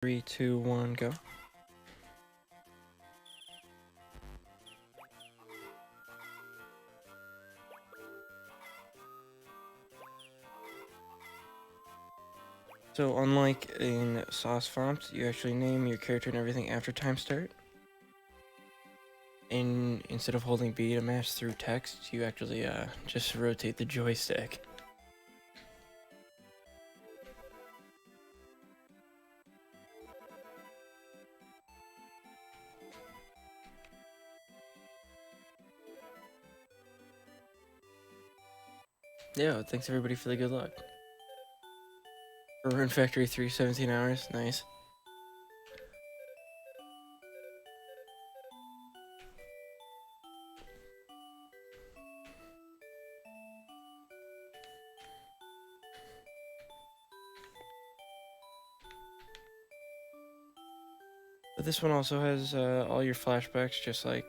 3, 2, 1, go. So unlike in FoMT, you actually name your character and everything after time start. And instead of holding B to match through text, you actually just rotate the joystick. Yeah, thanks everybody for the good luck. Rune Factory 3, 17 hours, nice. But this one also has all your flashbacks, just like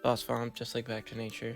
FoMT, just like Back to Nature.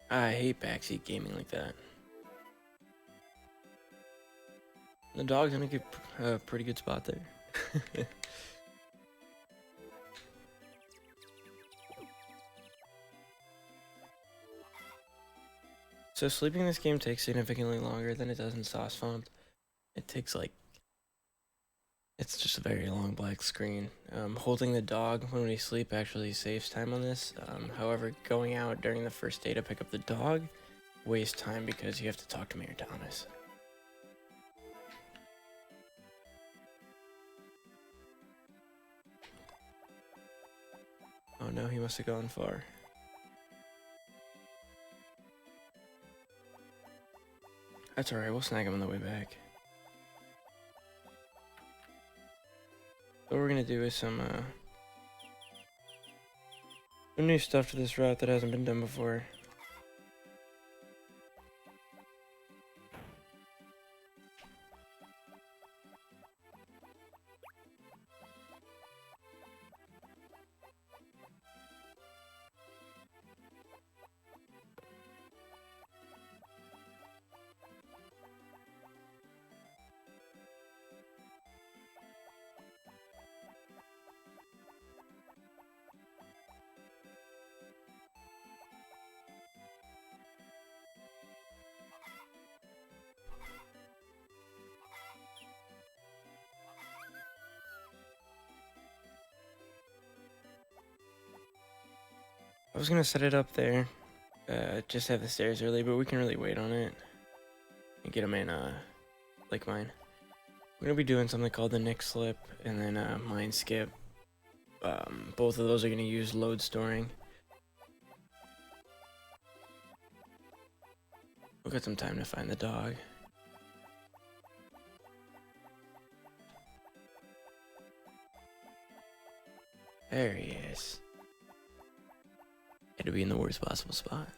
I hate backseat gaming like that. The dog's gonna get a pretty good spot there. So sleeping in this game takes significantly longer than it does in FoMT. It takes it's just a very long black screen. Holding the dog when we sleep actually saves time on this. However, going out during the first day to pick up the dog wastes time because you have to talk to Mayor Thomas. Oh no, he must have gone far. That's alright, we'll snag him on the way back. What we're gonna do is some new stuff to this route that hasn't been done before. I was gonna set it up there, just have the stairs early, but we can really wait on it and get them in, like mine. We're gonna be doing something called the Nick Slip and then Mine Skip. Both of those are gonna use load storing. We've got some time to find the dog. There he is. Had to be in the worst possible spot.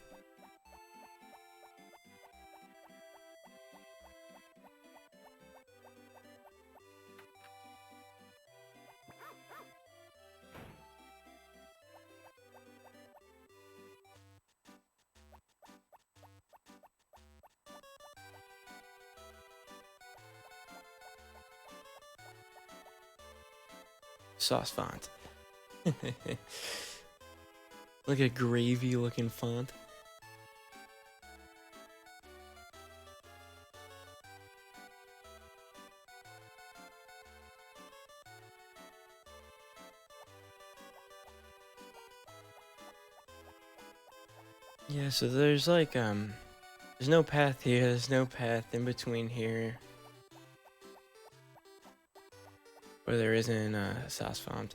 Sauce font. Like a gravy looking font. Yeah, so there's like there's no path here, there's no path in between here. Or there is in Sauce Font.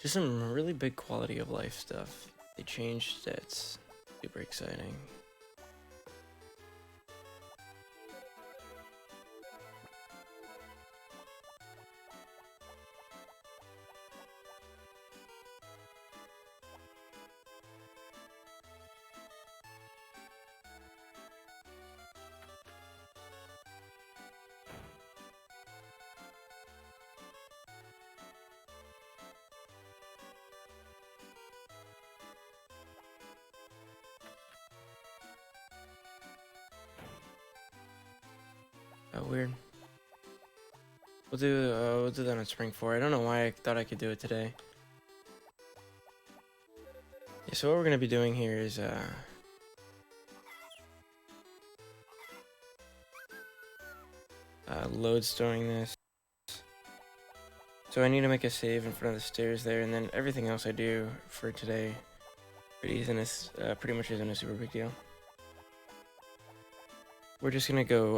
Just some really big quality of life stuff. They changed, that's super exciting. Weird. We'll do that on spring 4. I don't know why I thought I could do it today. Yeah, so what we're gonna be doing here is load storing this. So I need to make a save in front of the stairs there, and then everything else I do for today pretty much isn't a super big deal. We're just gonna go,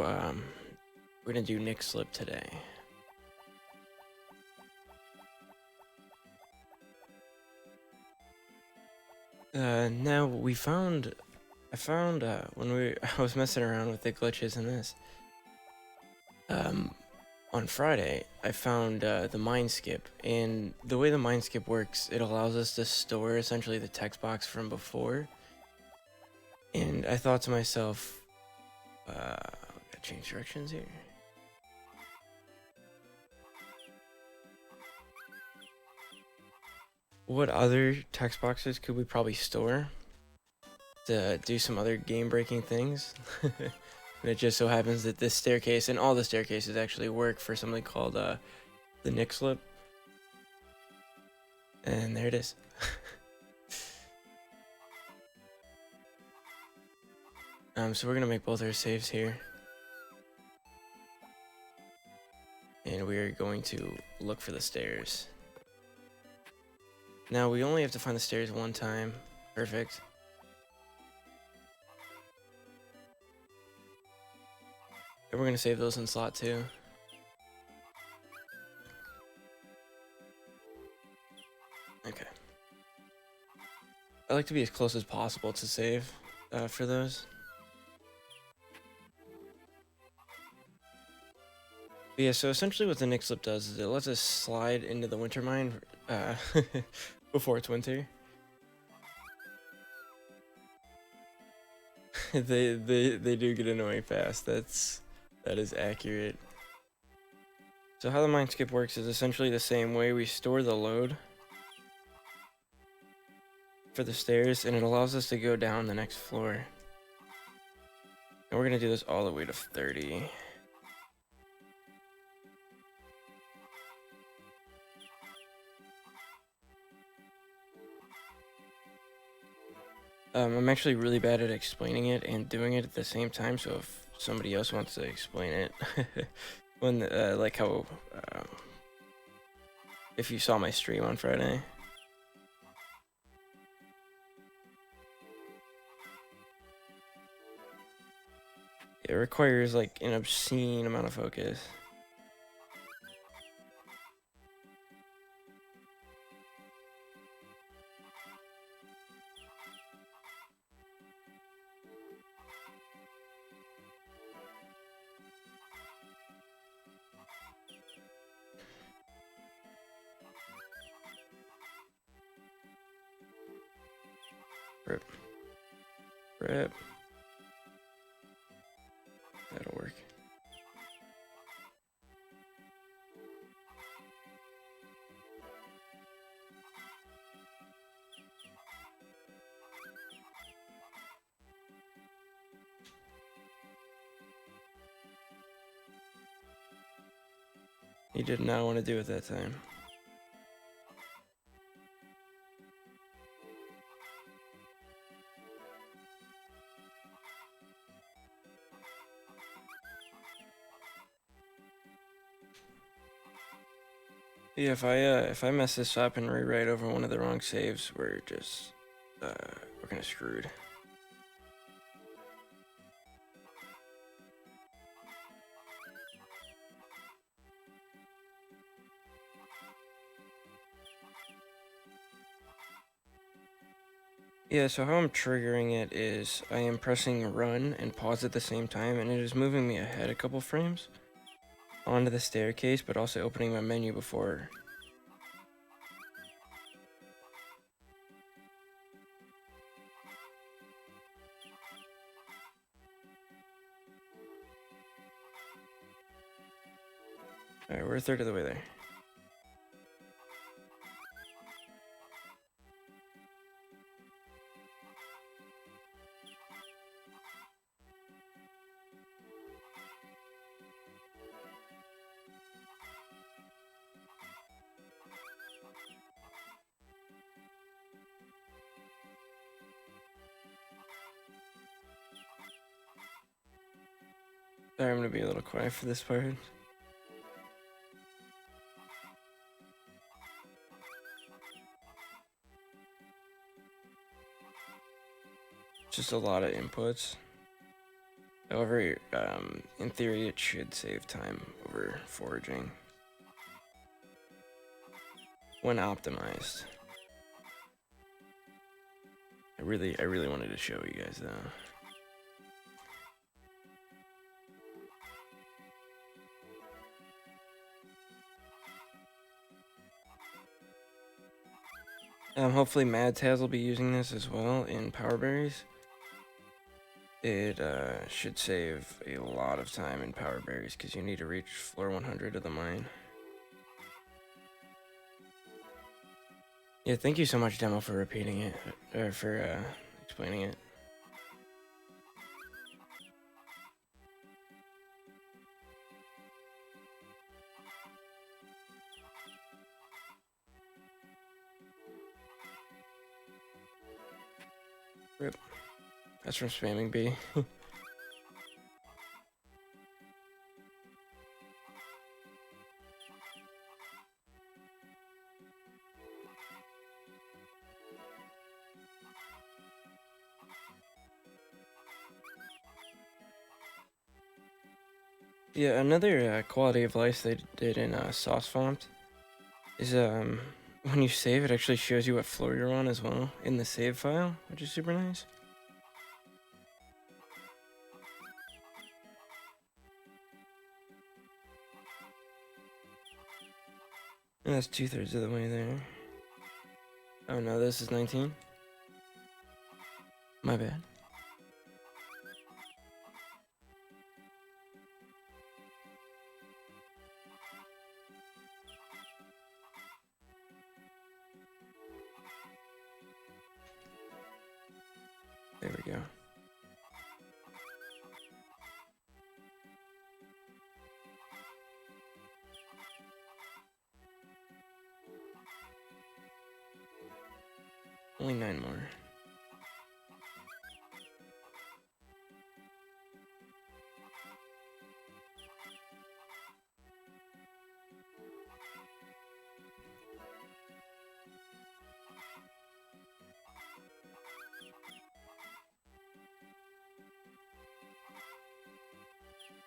we're gonna do Nick Slip today. Now I found when I was messing around with the glitches in this, on Friday, I found the mine skip, and the way the mine skip works, it allows us to store essentially the text box from before. And I thought to myself, gotta change directions here. What other text boxes could we probably store to do some other game-breaking things? And it just so happens that this staircase and all the staircases actually work for something called the Nick Slip. And there it is. So we're gonna make both our saves here. And we are going to look for the stairs. Now we only have to find the stairs one time. Perfect. And we're gonna save those in slot 2. Okay. I like to be as close as possible to save for those. But yeah, so essentially what the Nick Slip does is it lets us slide into the winter mine before it's winter. they do get annoying fast. That is accurate. So how the mine skip works is essentially the same way. We store the load for the stairs, and it allows us to go down the next floor. And we're gonna do this all the way to 30. I'm actually really bad at explaining it and doing it at the same time, so if somebody else wants to explain it, when like how if you saw my stream on Friday. It requires like an obscene amount of focus. Rip. Rip. That'll work. He did not want to do it that time. Yeah, if I mess this up and rewrite over one of the wrong saves, we're just we're kind of screwed. Yeah, so how I'm triggering it is I am pressing run and pause at the same time, and it is moving me ahead a couple frames onto the staircase, but also opening my menu before. Alright, we're a third of the way there. Sorry, I'm gonna be a little quiet for this part. Just a lot of inputs. However, in theory, it should save time over foraging when optimized. I really wanted to show you guys though. Hopefully Madtaz will be using this as well in Power Berries. It should save a lot of time in Power Berries because you need to reach floor 100 of the mine. Yeah, thank you so much, Demo, for repeating it, or for explaining it. Rip. That's from Spamming B. Yeah, another quality of life they did in Sauce FoMT is when you save, it actually shows you what floor you're on as well in the save file, which is super nice. And that's 2/3 of the way there. Oh no, this is 19. My bad. There we go. Only 9 more.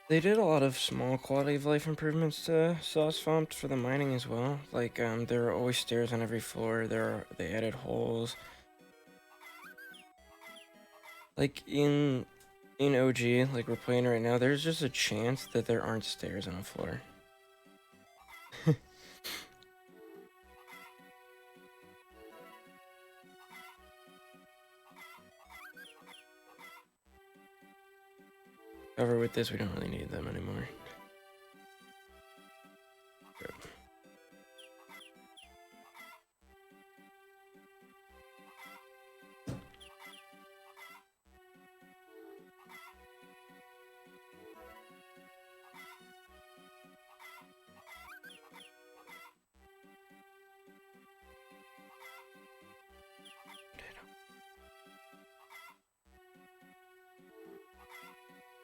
They did a lot of small quality of life improvements to Sauce FoMT for the mining as well. Like, there are always stairs on every floor. They added holes. Like in OG, like we're playing right now, there's just a chance that there aren't stairs on a floor. However, with this, we don't really need them anymore.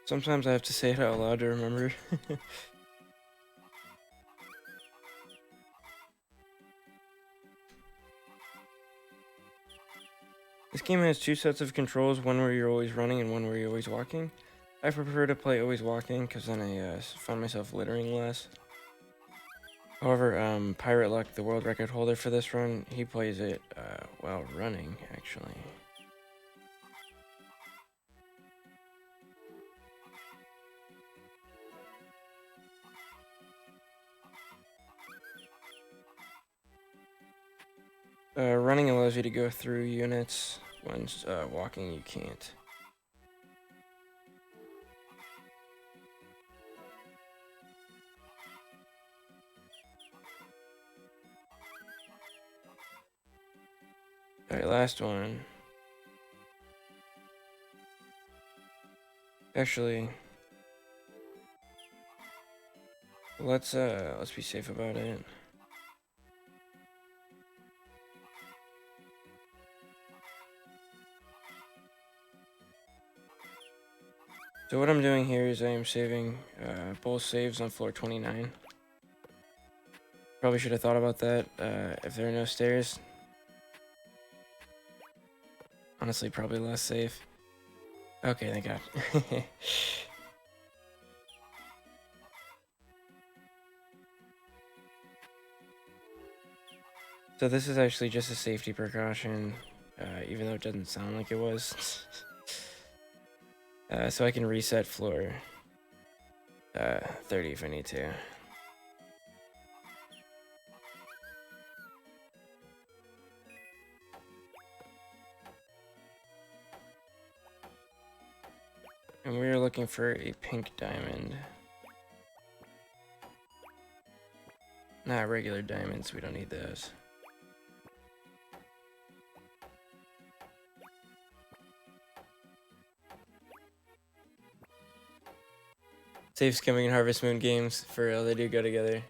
Sometimes I have to say it out loud to remember. This game has 2 sets of controls, one where you're always running and one where you're always walking. I prefer to play always walking because then I find myself littering less. However, Pirate Luck, the world record holder for this run, he plays it while running, actually. Running allows you to go through units, when walking you can't. Alright, last one. Actually, let's be safe about it. So what I'm doing here is I am saving both saves on floor 29. Probably should have thought about that if there are no stairs. Honestly, probably less safe. Okay, thank God. So this is actually just a safety precaution, even though it doesn't sound like it was. So I can reset floor 30 if I need to. And we're looking for a pink diamond. Not regular diamonds, we don't need those. Safe skimming and Harvest Moon games, for real, they do go together.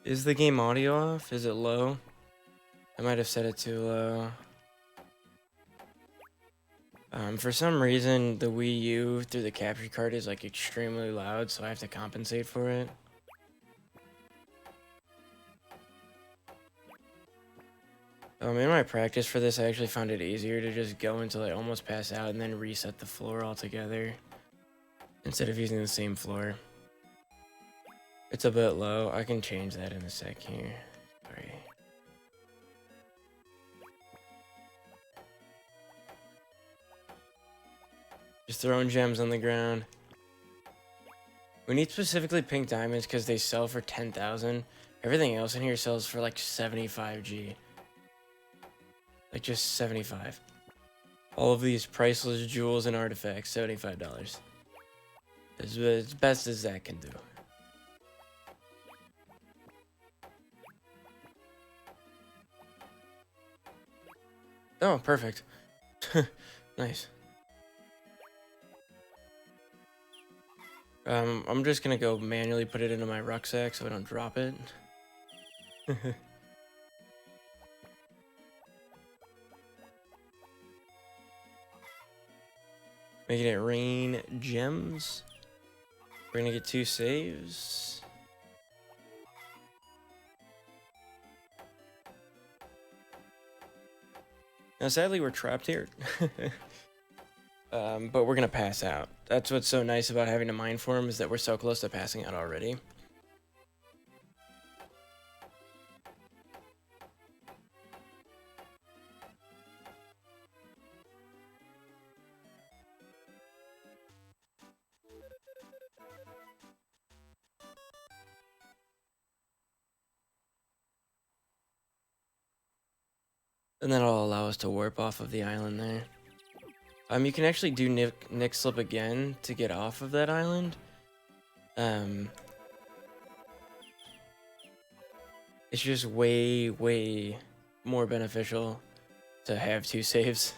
Is the game audio off? Is it low? I might have set it too low. For some reason, the Wii U through the capture card is like extremely loud, so I have to compensate for it. In my practice for this, I actually found it easier to just go until I almost pass out and then reset the floor altogether instead of using the same floor. It's a bit low. I can change that in a sec here. Sorry. Just throwing gems on the ground. We need specifically pink diamonds because they sell for 10,000. Everything else in here sells for like 75G. Like just 75. All of these priceless jewels and artifacts, $75. As best as that can do. Oh, perfect. Nice. I'm just gonna go manually put it into my rucksack so I don't drop it. Making it rain gems. We're gonna get 2 saves. Now, sadly, we're trapped here. But we're gonna pass out. That's what's so nice about having a mine form, is that we're so close to passing out already. And that'll allow us to warp off of the island there. You can actually do Nick Slip again to get off of that island. It's just way, way more beneficial to have 2 saves.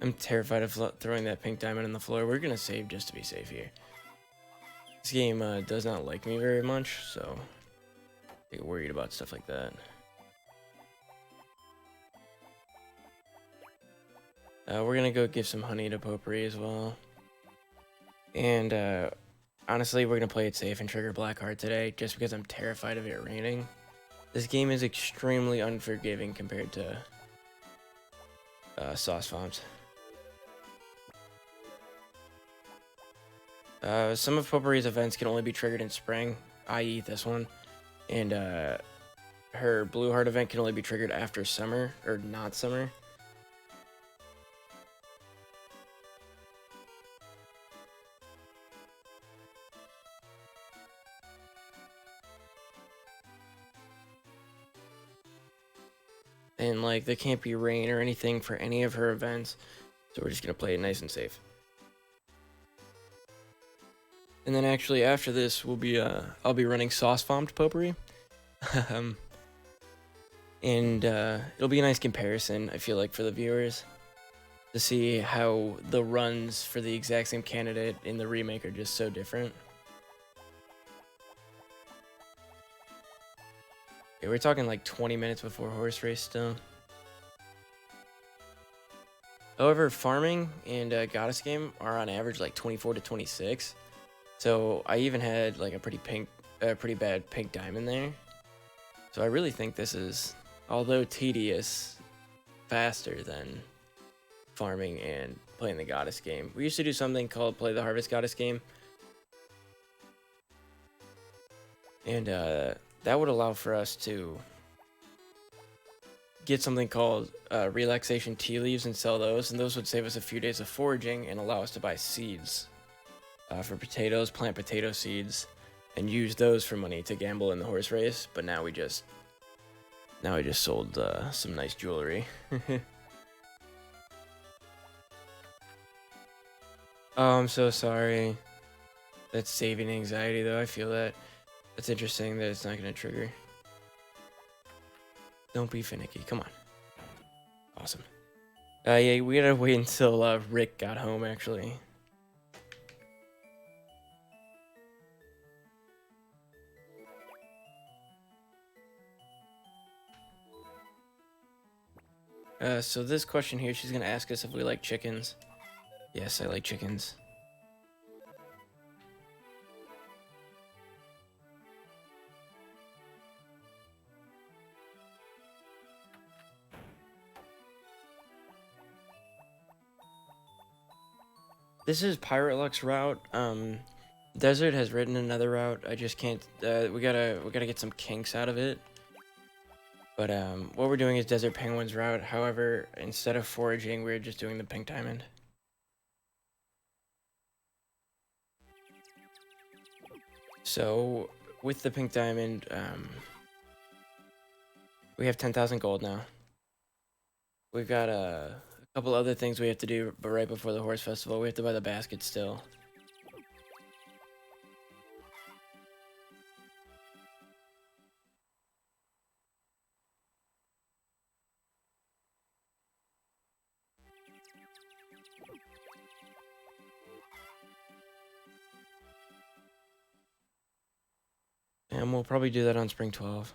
I'm terrified of throwing that pink diamond on the floor. We're gonna save just to be safe here. This game does not like me very much, so I get worried about stuff like that. We're gonna go give some honey to Popuri as well. And honestly, we're gonna play it safe and trigger Blackheart today, just because I'm terrified of it raining. This game is extremely unforgiving compared to Sauce Farms. Some of Popuri's events can only be triggered in spring, i.e. this one. And her Blue Heart event can only be triggered after summer, or not summer. and like there can't be rain or anything for any of her events, so we're just gonna play it nice and safe. And then actually after this, I'll be running sauce FoMT Popuri, and it'll be a nice comparison, I feel like, for the viewers to see how the runs for the exact same candidate in the remake are just so different. Yeah, we're talking like 20 minutes before horse race still. However, farming and goddess game are on average like 24 to 26. So I even had like a pretty bad pink diamond there. So I really think this is, although tedious, faster than farming and playing the goddess game. We used to do something called play the harvest goddess game. And that would allow for us to get something called relaxation tea leaves and sell those, and those would save us a few days of foraging and allow us to buy seeds for potatoes, plant potato seeds, and use those for money to gamble in the horse race. But now I just sold some nice jewelry. Oh, I'm so sorry. That's saving anxiety though. I feel that. It's interesting that it's not gonna trigger. Don't be finicky. Come on. Awesome. Yeah, we gotta wait until Rick got home, actually. So this question here, she's gonna ask us if we like chickens. Yes, I like chickens. This is Pirate Luck's route. Desert has written another route. I just can't. We gotta get some kinks out of it. But what we're doing is Desert Penguin's route. However, instead of foraging, we're just doing the pink diamond. So with the pink diamond, we have 10,000 gold now. We've got a couple other things we have to do, but right before the horse festival, we have to buy the basket still. And we'll probably do that on Spring 12.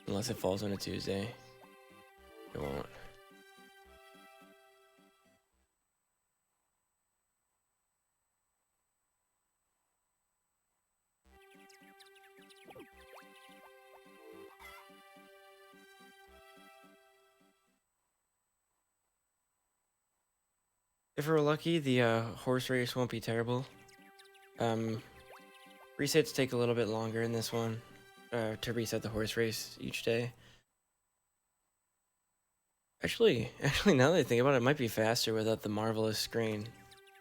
Unless it falls on a Tuesday. It won't. If we're lucky, the horse race won't be terrible. Resets take a little bit longer in this one to reset the horse race each day. Actually, now that I think about it, it might be faster without the marvelous screen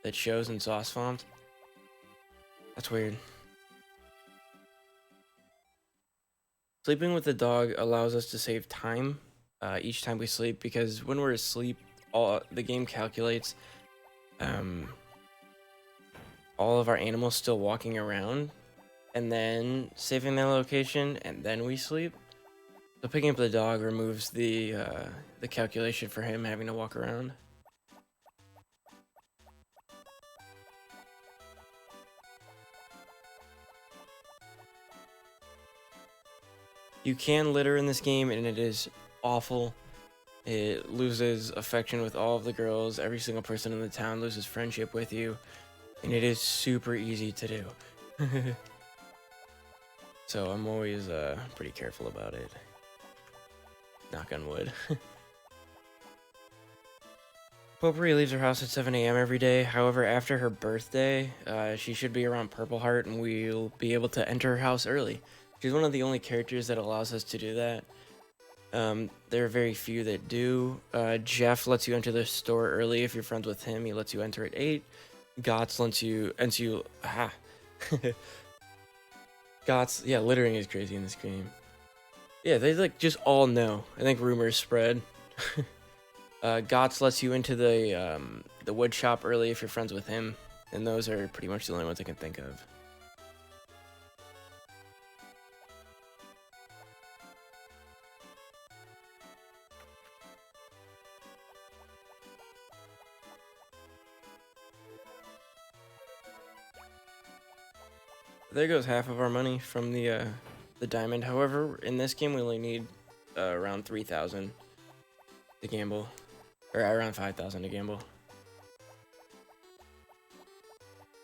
that shows in sauce FoMT. That's weird. Sleeping with the dog allows us to save time each time we sleep, because when we're asleep, the game calculates all of our animals still walking around, and then saving their location, and then we sleep. So picking up the dog removes the calculation for him having to walk around. You can litter in this game, and it is awful. It loses affection with all of the girls. Every single person in the town loses friendship with you, and it is super easy to do. So I'm always pretty careful about it. Knock on wood. Popuri leaves her house at 7 a.m. every day. However, after her birthday, she should be around Purple Heart, and we'll be able to enter her house early. She's one of the only characters that allows us to do that. There are very few that do. Jeff lets you enter the store early if you're friends with him. He lets you enter at 8. Gots lets you Gots, yeah, littering is crazy in this game. Yeah, they like just all know. I think rumors spread. Gots lets you into the wood shop early if you're friends with him, and those are pretty much the only ones I can think of. There goes half of our money from the diamond. However, in this game we only need around 3,000 to gamble, or around 5,000 to gamble.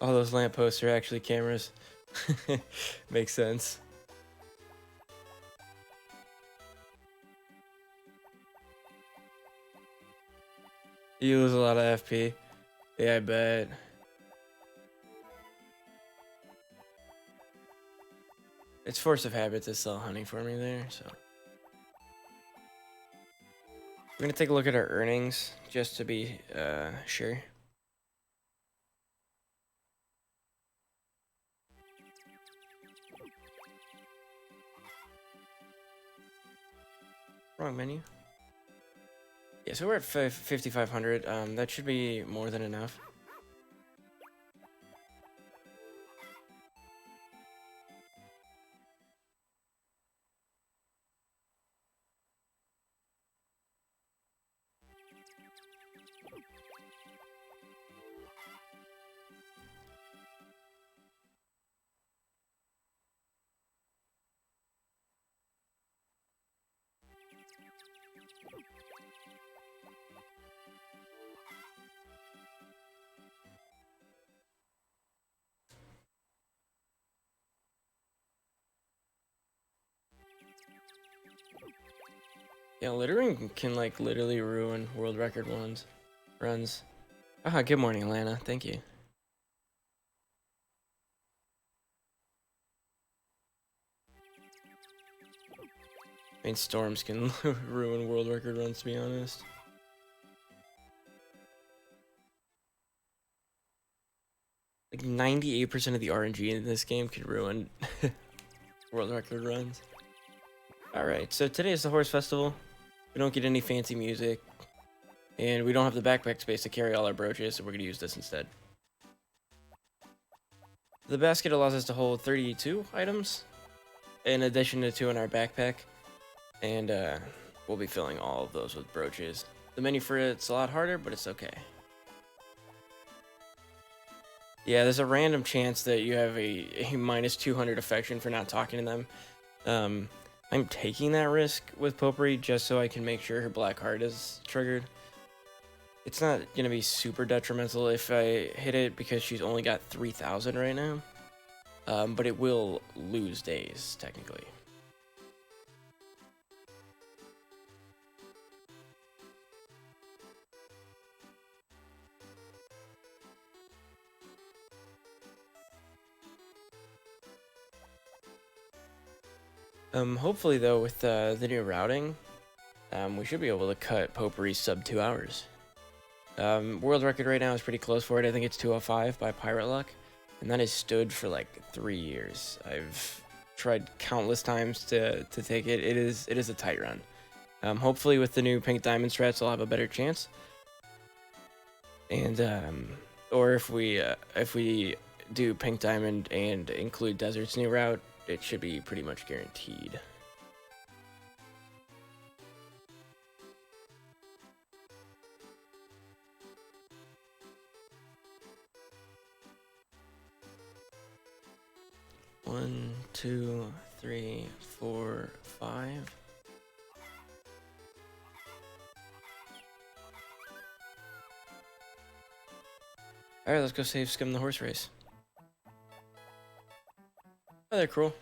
All those lampposts are actually cameras. Makes sense. You lose a lot of FP. Yeah, I bet. It's force of habit to sell honey for me there, so. We're gonna take a look at our earnings just to be sure. Wrong menu. Yeah, so we're at 5,500. That should be more than enough. Yeah, littering can like literally ruin world record runs. Ah, good morning, Alana. Thank you. I mean, storms can ruin world record runs, to be honest. Like 98% of the RNG in this game could ruin world record runs. Alright, so today is the horse festival. We don't get any fancy music. And we don't have the backpack space to carry all our brooches, so we're going to use this instead. The basket allows us to hold 32 items, in addition to 2 in our backpack. And we'll be filling all of those with brooches. The menu for it's a lot harder, but it's okay. Yeah, there's a random chance that you have a minus 200 affection for not talking to them. I'm taking that risk with Popuri just so I can make sure her black heart is triggered. It's not going to be super detrimental if I hit it because she's only got 3,000 right now. But it will lose days, technically. Hopefully though, with the new routing, we should be able to cut Popuri sub 2 hours. World record right now is pretty close for it. I think it's 2:05 by Pirate Luck, and that has stood for like 3 years. I've tried countless times to take it. It is a tight run. Hopefully with the new pink diamond strats, I'll have a better chance. And or if we do pink diamond and include desert's new route, it should be pretty much guaranteed. One, two, three, four, five. Alright, let's go save Scum the horse race. Oh, they're cool.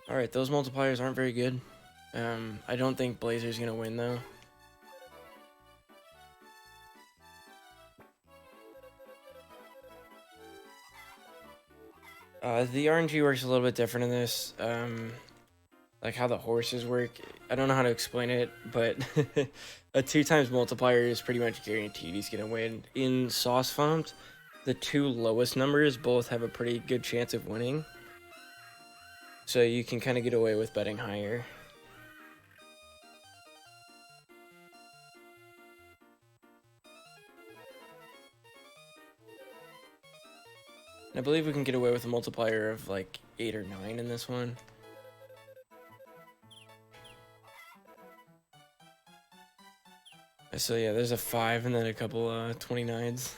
Alright, those multipliers aren't very good. I don't think Blazer's gonna win though. The RNG works a little bit different in this. Like how the horses work. I don't know how to explain it, but a 2 times multiplier is pretty much guaranteed he's gonna win. In Sauce FoMT, the two lowest numbers both have a pretty good chance of winning. So you can kind of get away with betting higher. I believe we can get away with a multiplier of like 8 or 9 in this one. So yeah, there's a 5 and then a couple 29s.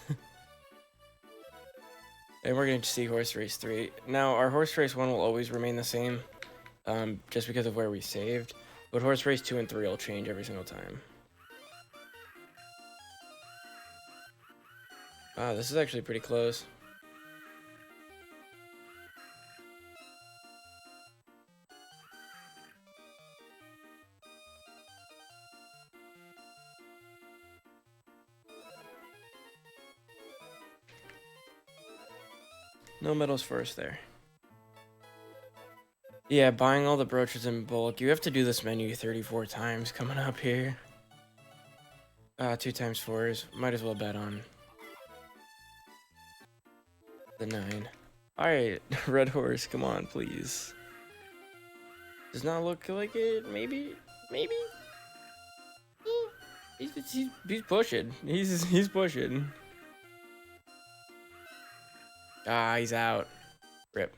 And we're going to see horse race 3. Now, our horse race 1 will always remain the same, just because of where we saved. But horse race 2 and 3 will change every single time. Wow, this is actually pretty close. No medals first there. Yeah, buying all the brooches in bulk. You have to do this menu 34 times coming up here. 2 times 4s. Might as well bet on the 9. Alright, red horse, come on, please. Does not look like it. Maybe? Maybe? He's pushing. He's pushing. Ah, he's out. Rip.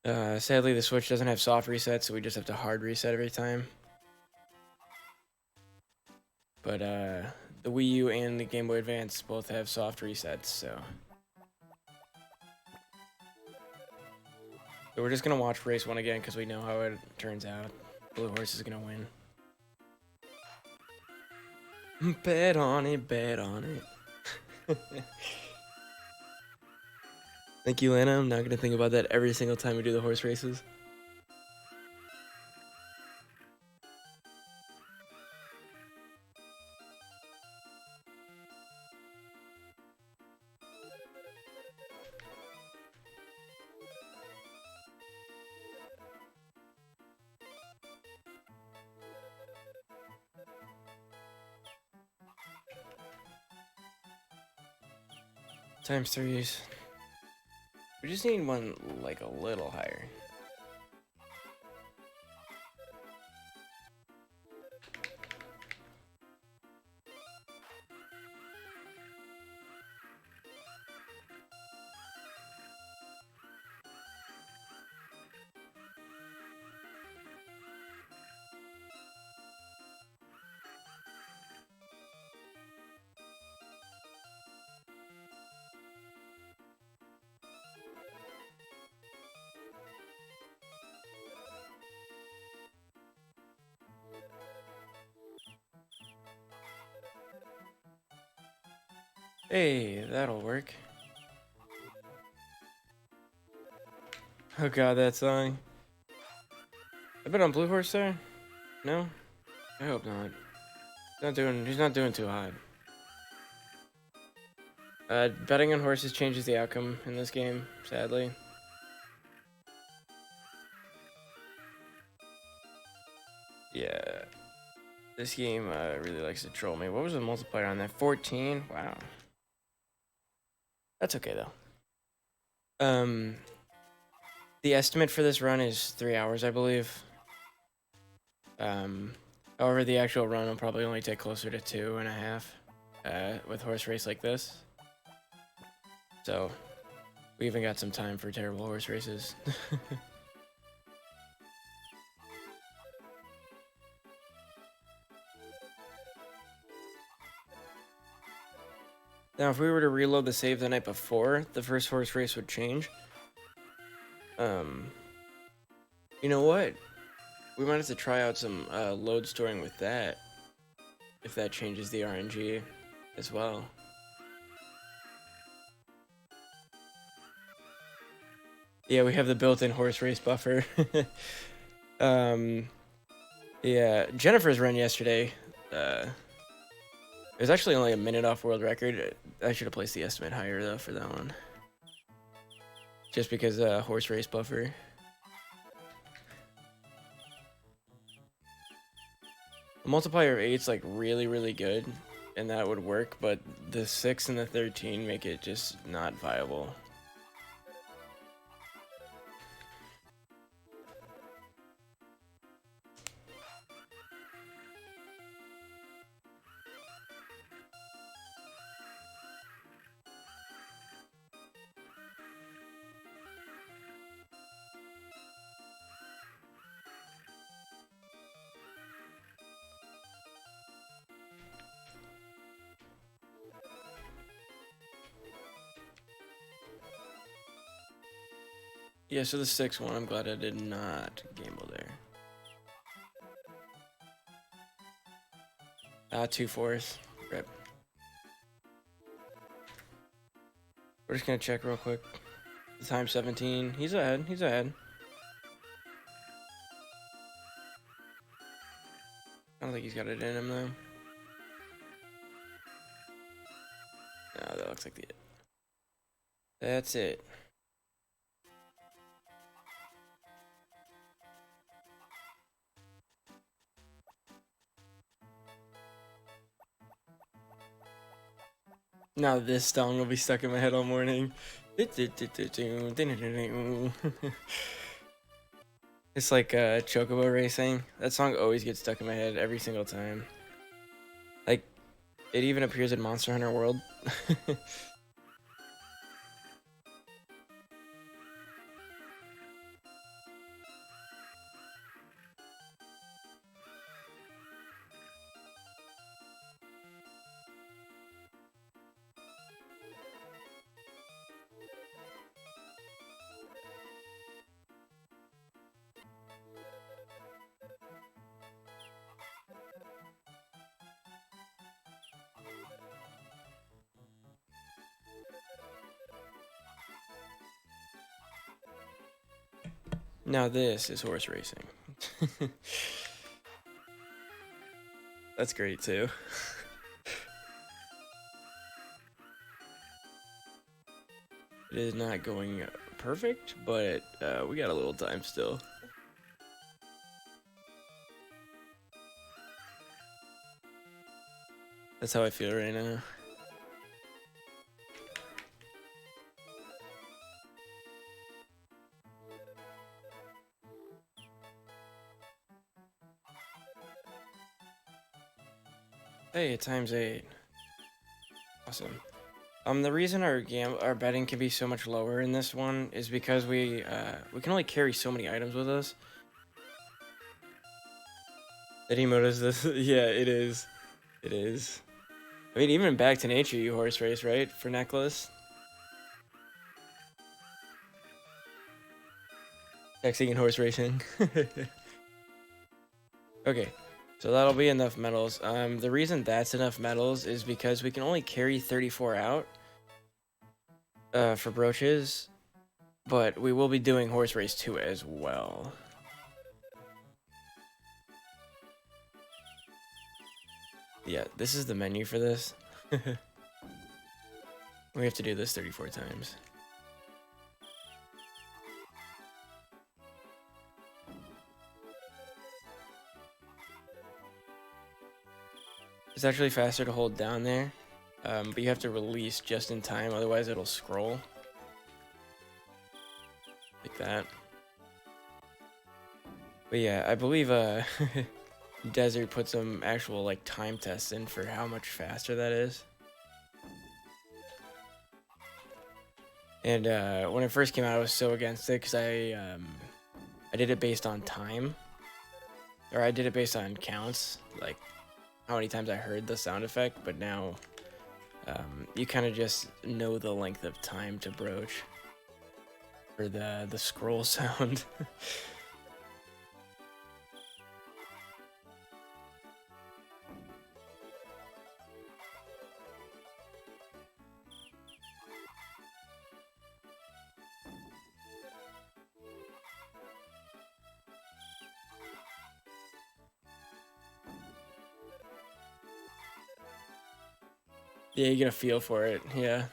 Sadly, the Switch doesn't have soft reset, so we just have to hard reset every time. But, the Wii U and the Game Boy Advance both have soft resets, so... So we're just gonna watch race 1 again, because we know how it turns out. Blue horse is gonna win. Bet on it, bet on it. Thank you, Lana. I'm not gonna think about that every single time we do the horse races. Times 3s. We just need one, like, a little higher. Hey, that'll work. Oh god, that song. I bet on blue horse there? No? I hope not. He's not doing too hot. Betting on horses changes the outcome in this game, sadly. Yeah. This game really likes to troll me. What was the multiplier on that? 14? Wow. That's okay, though. The estimate for this run is 3 hours, I believe. However, the actual run will probably only take closer to 2.5 with horse race like this. So, we even got some time for terrible horse races. Now, if we were to reload the save the night before, the first horse race would change. You know what? We might have to try out some load storing with that, if that changes the RNG as well. Yeah, we have the built-in horse race buffer. Yeah, Jennifer's run yesterday, it was actually only a minute off world record. I should have placed the estimate higher, though, for that one. Just because horse race buffer. A multiplier of 8's like really, really good. and that would work, but the 6 and the 13 make it just not viable. Yeah, so the 6-1, I'm glad I did not gamble there. 2-4s. Rip. We're just gonna check real quick. The time 17. He's ahead. He's ahead. I don't think he's got it in him though. No, that looks like the it. That's it. Now this song will be stuck in my head all morning. It's like Chocobo Racing. That song always gets stuck in my head every single time. Like, it even appears in Monster Hunter World. Now this is horse racing. That's great too. It is not going perfect, but we got a little time still. That's how I feel right now. Hey, times 8. Awesome. The reason our betting can be so much lower in this one is because we can only carry so many items with us. That emote is this? Yeah, it is. It is. I mean, even Back to Nature, you horse race, right? For necklace. Texting and horse racing. Okay. So that'll be enough medals. The reason that's enough medals is because we can only carry 34 out for brooches, but we will be doing horse race 2 as well. Yeah, this is the menu for this. We have to do this 34 times. It's actually faster to hold down there, but you have to release just in time, otherwise it'll scroll. Like that. But yeah, I believe Desert put some actual like time tests in for how much faster that is. And when it first came out, I was so against it because I did it based on time, or I did it based on counts, like how many times I heard the sound effect. But now you kind of just know the length of time to broach for the scroll sound. Yeah, you get a feel for it. Yeah.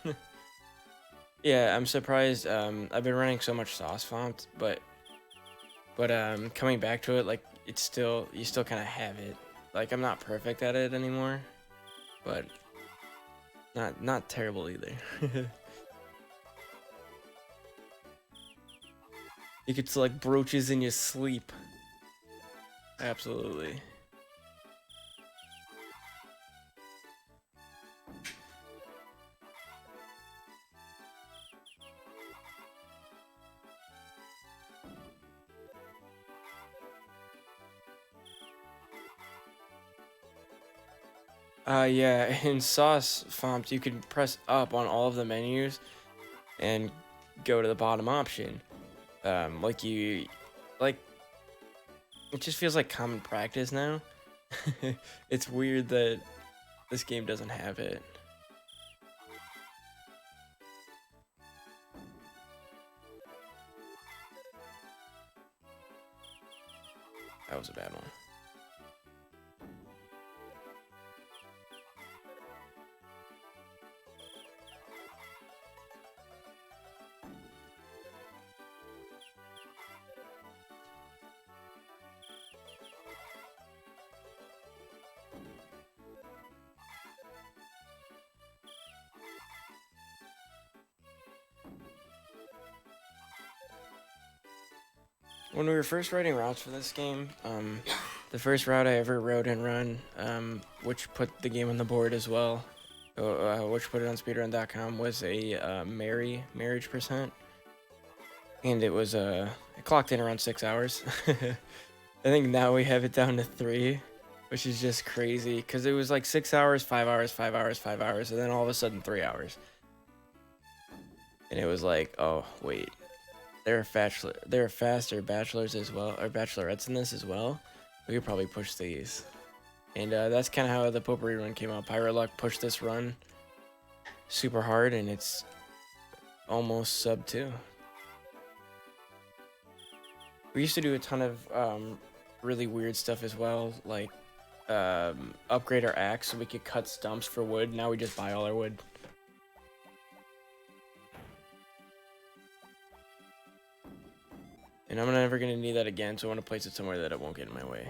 Yeah, I'm surprised. I've been running so much sauce FoMT, but coming back to it, like you still kind of have it. Like I'm not perfect at it anymore, but not terrible either. You could select brooches in your sleep. Absolutely. Yeah, in Sauce FoMT, you can press up on all of the menus and go to the bottom option. Like it just feels like common practice now. It's weird that this game doesn't have it. That was a bad one. When we were first writing routes for this game, the first route I ever wrote and run, which put the game on the board as well, which put it on speedrun.com, was a marriage percent, and it was it clocked in around 6 hours. I think now we have it down to 3, which is just crazy because it was like 6 hours, 5 hours, 5 hours, 5 hours, and then all of a sudden 3 hours, and it was like, oh wait. There are faster bachelors as well, or bachelorettes in this as well. We could probably push these. And that's kind of how the Popuri run came out. Pirate Luck pushed this run super hard, and it's almost sub 2. We used to do a ton of really weird stuff as well, like upgrade our axe so we could cut stumps for wood. Now we just buy all our wood. And I'm never going to need that again, so I want to place it somewhere that it won't get in my way.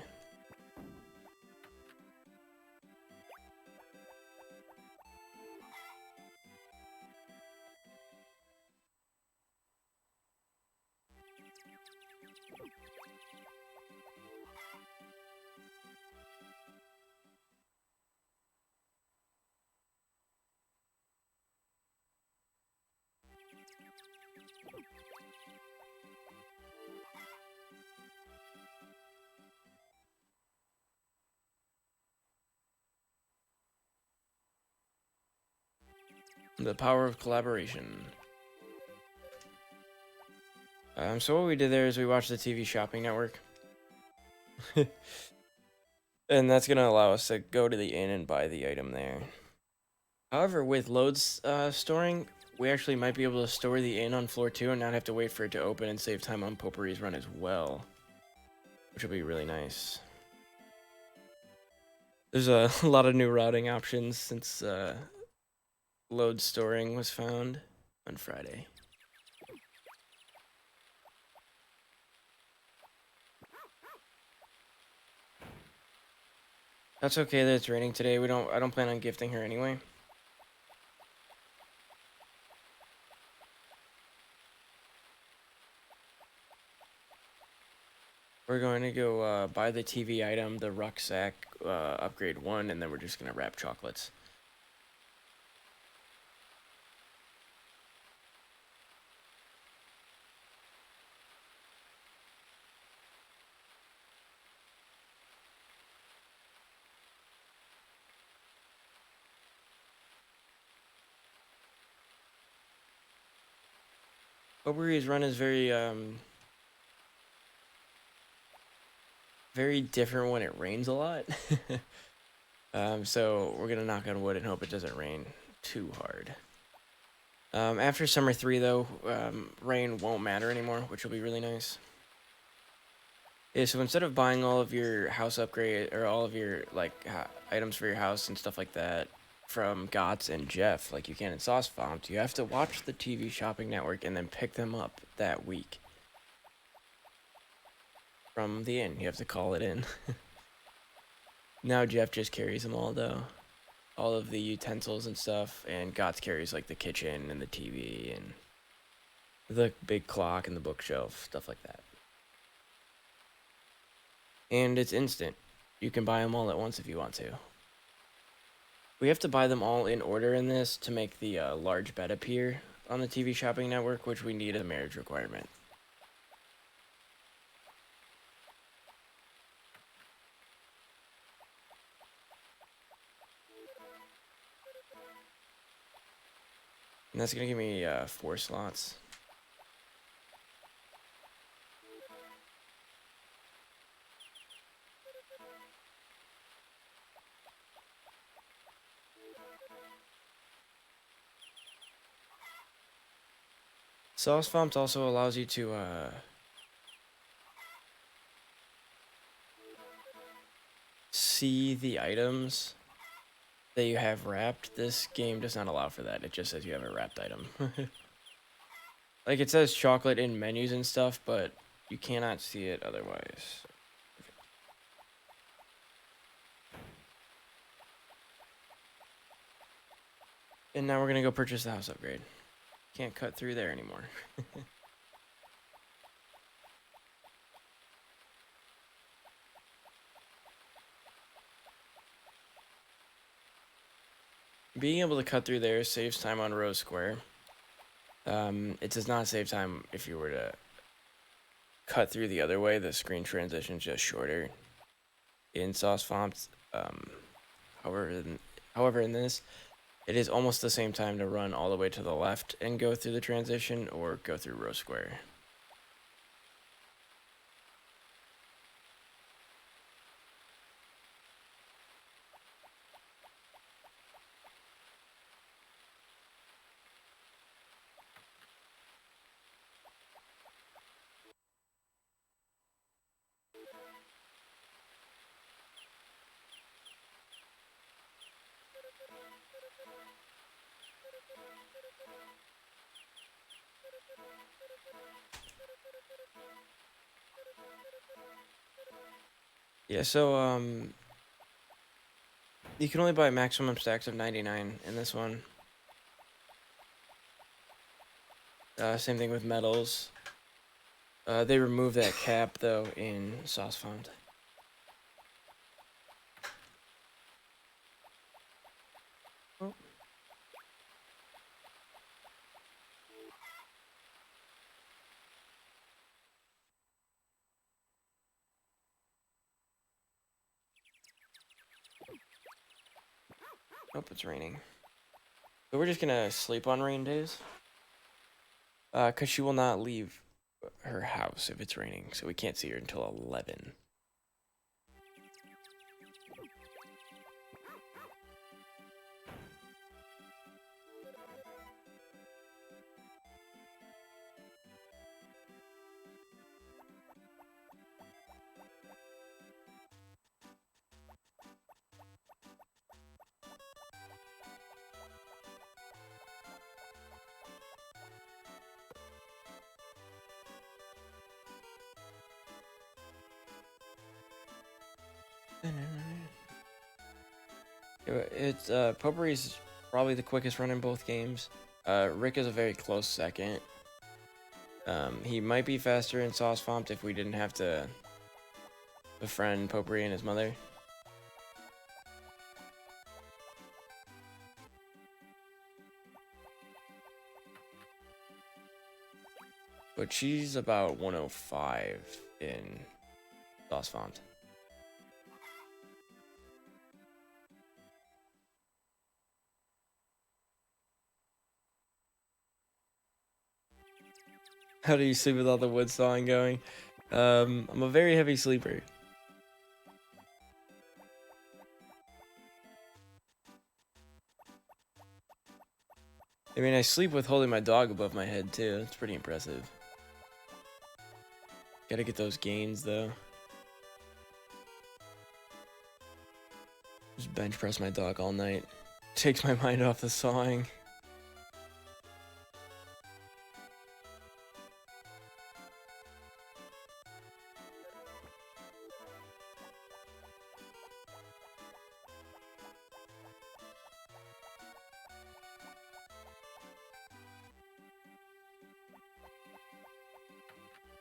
The power of collaboration. So what we did there is we watched the TV shopping network. And that's going to allow us to go to the inn and buy the item there. However, with loads storing, we actually might be able to store the inn on floor 2 and not have to wait for it to open and save time on Popuri's run as well. Which will be really nice. There's a lot of new routing options since load storing was found on Friday. That's okay that it's raining today. I don't plan on gifting her anyway. We're going to go buy the TV item, the rucksack, upgrade 1, and then we're just going to wrap chocolates. Popuri's run is very different when it rains a lot. So we're gonna knock on wood and hope it doesn't rain too hard. After summer 3 though, rain won't matter anymore, which will be really nice. Yeah, so instead of buying all of your house upgrade or all of your like items for your house and stuff like that from Gots and Jeff, like you can in Sauce FoMT, you have to watch the TV shopping network and then pick them up that week. From the inn, you have to call it in. Now Jeff just carries them all though. all of the utensils and stuff, and Gots carries like the kitchen and the TV and the big clock and the bookshelf, stuff like that. And it's instant. You can buy them all at once if you want to. We have to buy them all in order in this to make the large bet appear on the TV shopping network, which we need as a marriage requirement. And that's going to give me 4 slots. Sauce FoMT also allows you to see the items that you have wrapped. This game does not allow for that. It just says you have a wrapped item. Like, it says chocolate in menus and stuff, but you cannot see it otherwise. And now we're gonna go purchase the house upgrade. Can't cut through there anymore. Being able to cut through there saves time on row square. It does not save time if you were to cut through the other way. The screen transition is just shorter in Sauce FoMT. However, in this, it is almost the same time to run all the way to the left and go through the transition or go through row square. Yeah, so you can only buy maximum stacks of 99 in this one. Same thing with metals. They remove that cap though in Sauce FoMT. Oh. Nope, it's raining. So we're just gonna sleep on rain days. Cause she will not leave her house if it's raining, so we can't see her until 11. It's Popuri's probably the quickest run in both games. Rick is a very close second. He might be faster in Sauce FoMT if we didn't have to befriend Popuri and his mother. But she's about 105 in Sauce FoMT. How do you sleep with all the wood sawing going? I'm a very heavy sleeper. I mean, I sleep with holding my dog above my head too. That's pretty impressive. Gotta get those gains though. Just bench press my dog all night. Takes my mind off the sawing.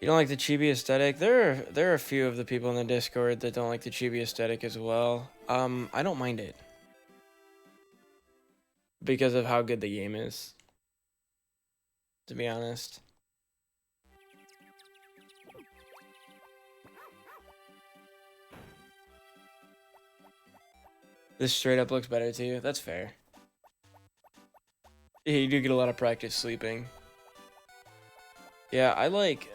You don't like the chibi aesthetic? There are a few of the people in the Discord that don't like the chibi aesthetic as well. I don't mind it because of how good the game is, to be honest. This straight up looks better to you. That's fair. Yeah, you do get a lot of practice sleeping. Yeah, I like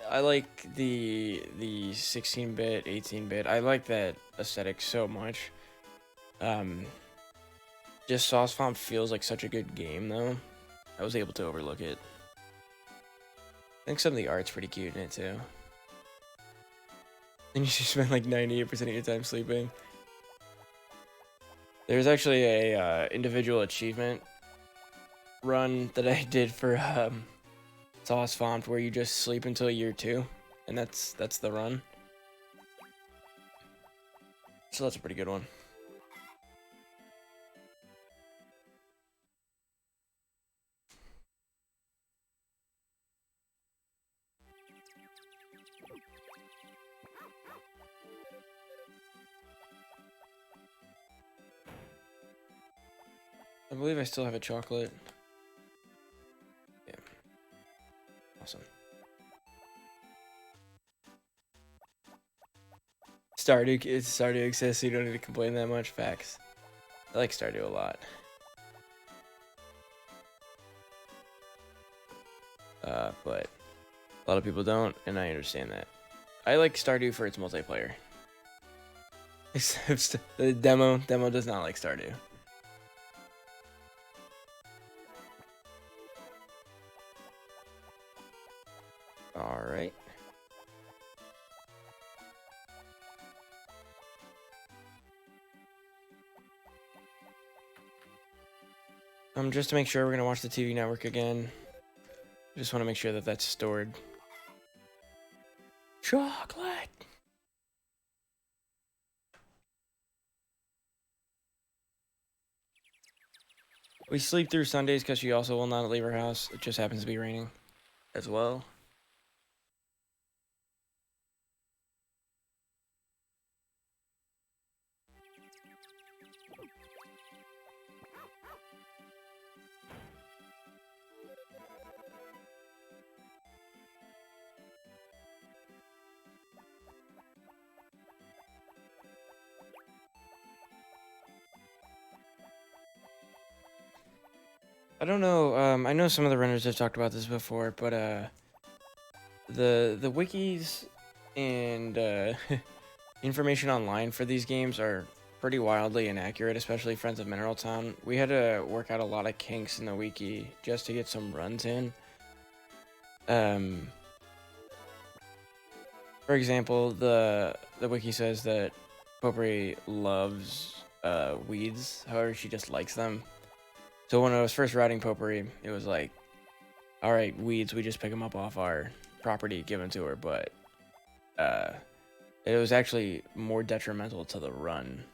the 16-bit, 18-bit. I like that aesthetic so much. Just Sauce Font feels like such a good game though. I was able to overlook it. I think some of the art's pretty cute in it too. And you should spend like 98% of your time sleeping. There's actually a individual achievement run that I did for Sauce Font where you just sleep until year 2, and that's the run. So that's a pretty good one. I believe I still have a chocolate. Yeah. Awesome. Stardew exists, so you don't need to complain that much. Facts. I like Stardew a lot. But a lot of people don't, and I understand that. I like Stardew for its multiplayer. Except the demo does not like Stardew. All right. Just to make sure, we're gonna watch the TV network again. Just want to make sure that that's stored. Chocolate. We sleep through Sundays because she also will not leave her house. It just happens to be raining as well. I don't know. I know some of the runners have talked about this before, but the wikis and information online for these games are pretty wildly inaccurate, especially Friends of Mineral Town. We had to work out a lot of kinks in the wiki just to get some runs in. For example, the wiki says that Popuri loves weeds. However, she just likes them. So when I was first writing Popuri, it was like, all right, weeds, we just pick them up off our property given to her, but it was actually more detrimental to the run.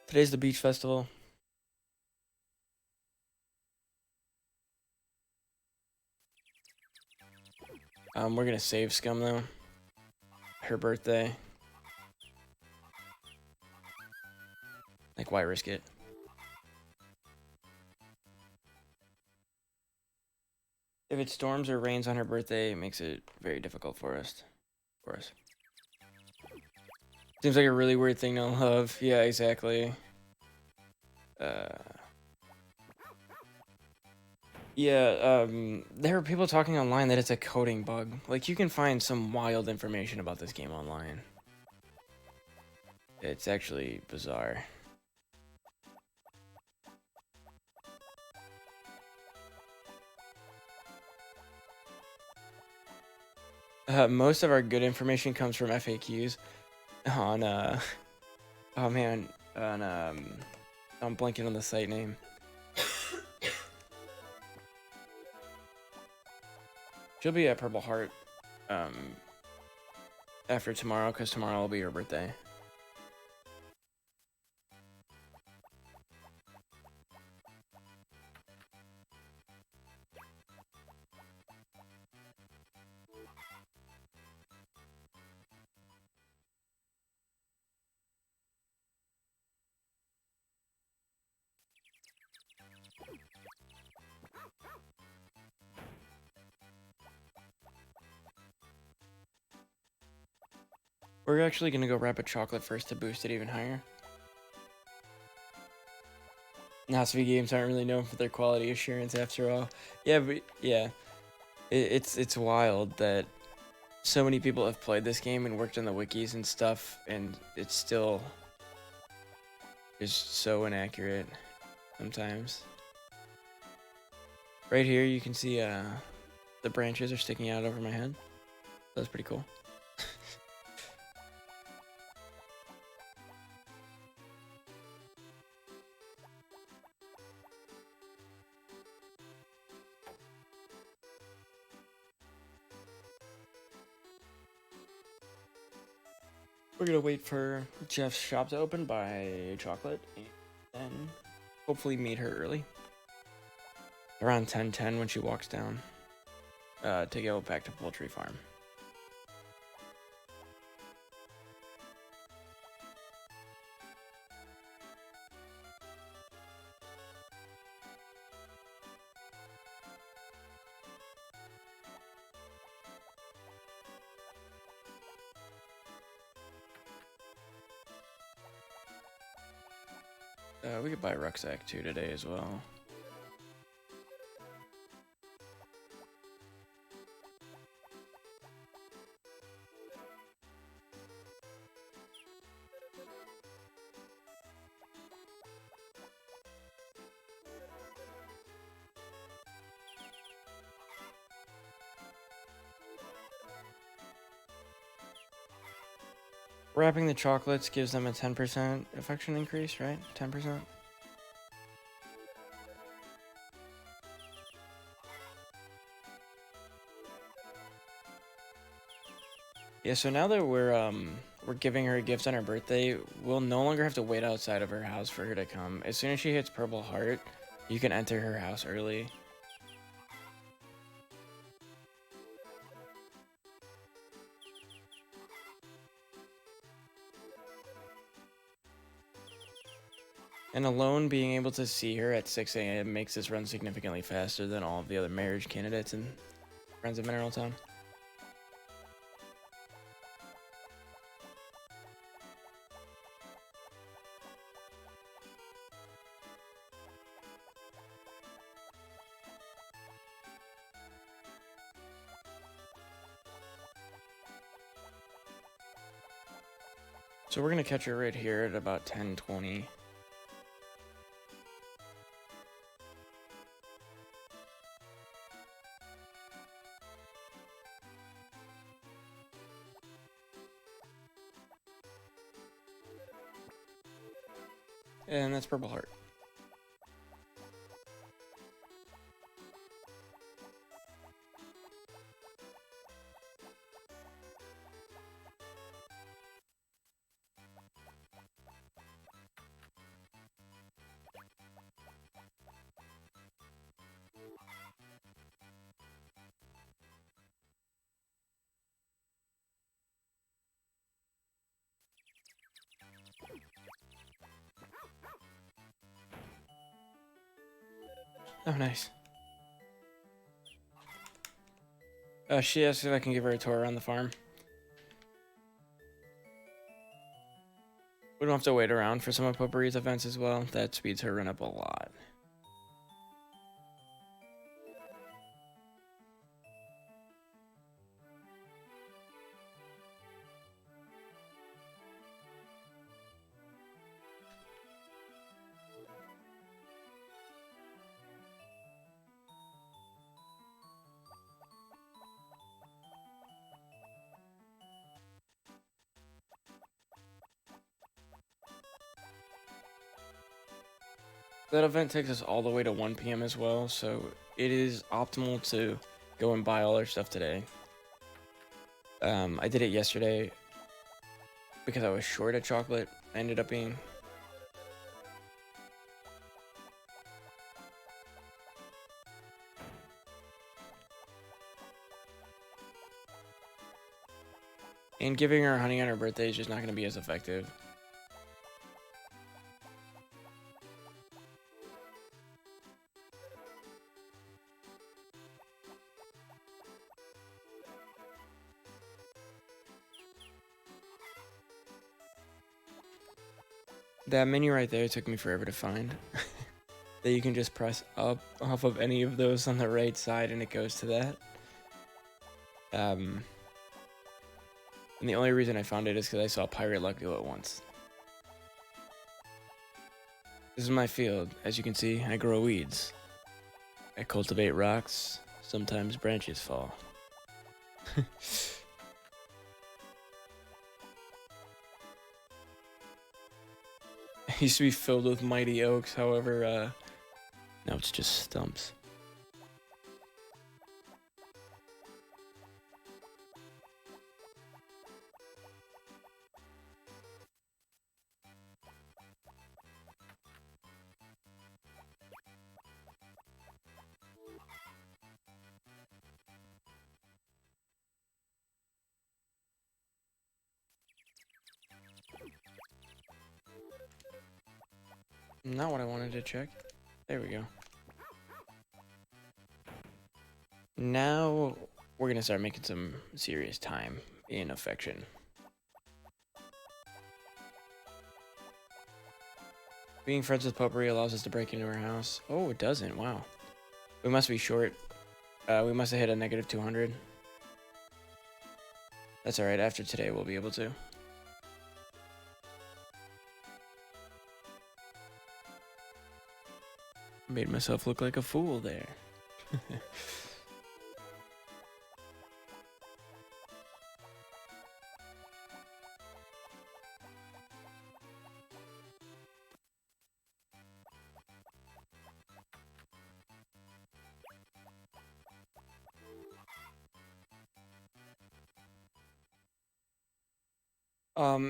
Today's the beach festival. We're gonna save Scum though. Her birthday. Like, why risk it? If it storms or rains on her birthday, it makes it very difficult for us. Seems like a really weird thing to love. Yeah, exactly. Yeah, there are people talking online that it's a coding bug. Like, you can find some wild information about this game online. It's actually bizarre. Most of our good information comes from FAQs on, oh man, on, I'm blanking on the site name. She'll be at Purple Heart, after tomorrow, because tomorrow will be her birthday. We're actually gonna go wrap a chocolate first to boost it even higher. Nasvi games aren't really known for their quality assurance after all. Yeah, but yeah, it's wild that so many people have played this game and worked on the wikis and stuff, and it's still is so inaccurate sometimes. Right here, you can see the branches are sticking out over my head. That's pretty cool. We're gonna wait for Jeff's shop to open, buy chocolate, and then hopefully meet her early. Around 10:10 when she walks down to go back to Poultry Farm. We could buy a rucksack too today as well. Wrapping the chocolates gives them a 10% affection increase, right? 10%? Yeah, so now that we're giving her gifts on her birthday, we'll no longer have to wait outside of her house for her to come. As soon as she hits Purple Heart, you can enter her house early. And alone being able to see her at 6 a.m. makes this run significantly faster than all of the other marriage candidates in Friends of Mineral Town. So we're gonna catch her right here at about 10:20. And that's Purple Heart. Oh, nice. She asked if I can give her a tour around the farm. We don't have to wait around for some of Popuri's events as well. That speeds her run up a lot. That event takes us all the way to 1 p.m. as well, so it is optimal to go and buy all our stuff today. I did it yesterday because I was short of chocolate. I ended up being. And giving her honey on her birthday is just not going to be as effective. That menu right there took me forever to find. That you can just press up off of any of those on the right side and it goes to that. And the only reason I found it is because I saw Pirate Luck do it once. This is my field. As you can see, I grow weeds. I cultivate rocks. Sometimes branches fall. It used to be filled with mighty oaks, however, now it's just stumps. Not what I wanted to check. There we go. Now we're gonna start making some serious time in affection. Being friends with Popuri allows us to break into her house. Oh, it doesn't. Wow. We must be short. We must have hit a negative 200. That's alright. After today, we'll be able to. Made myself look like a fool there.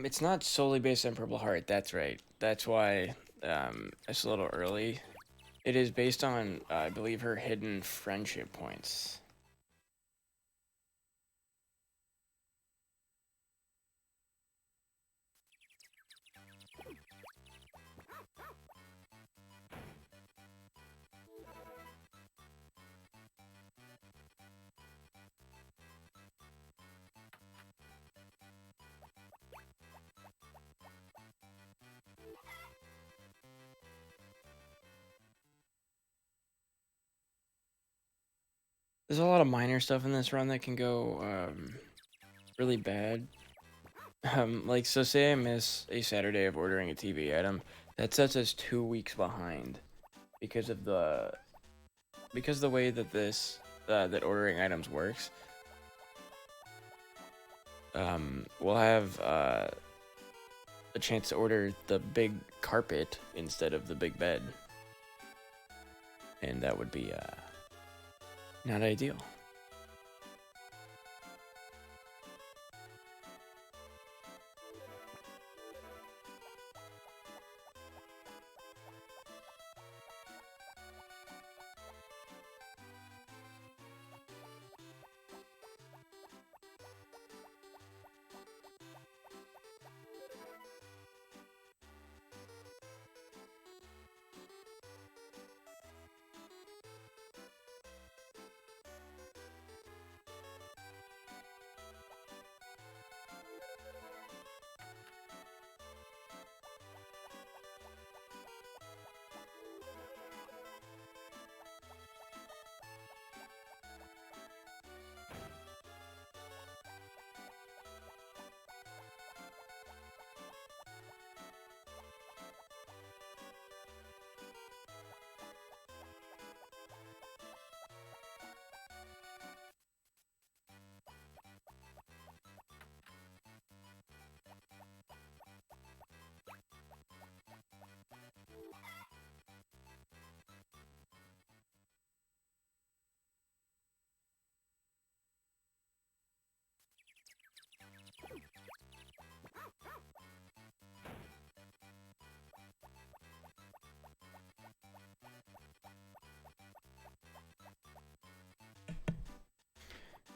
It's not solely based on Purple Heart, that's right. That's why, it's a little early. It is based on, I believe, her hidden friendship points. There's a lot of minor stuff in this run that can go, really bad. Like, so say I miss a Saturday of ordering a TV item, that sets us 2 weeks behind because of the way that that ordering items works. We'll have a chance to order the big carpet instead of the big bed, and that would be not ideal.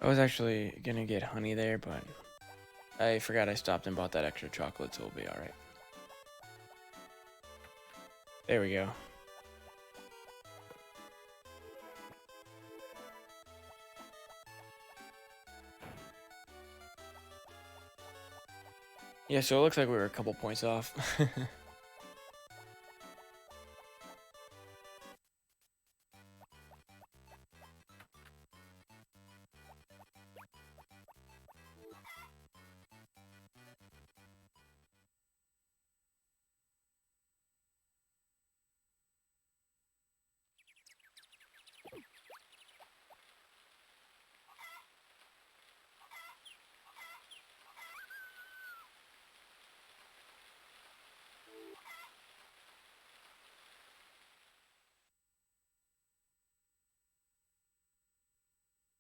I was actually gonna get honey there, but I forgot I stopped and bought that extra chocolate, so we'll be alright. There we go. Yeah, so it looks like we were a couple points off.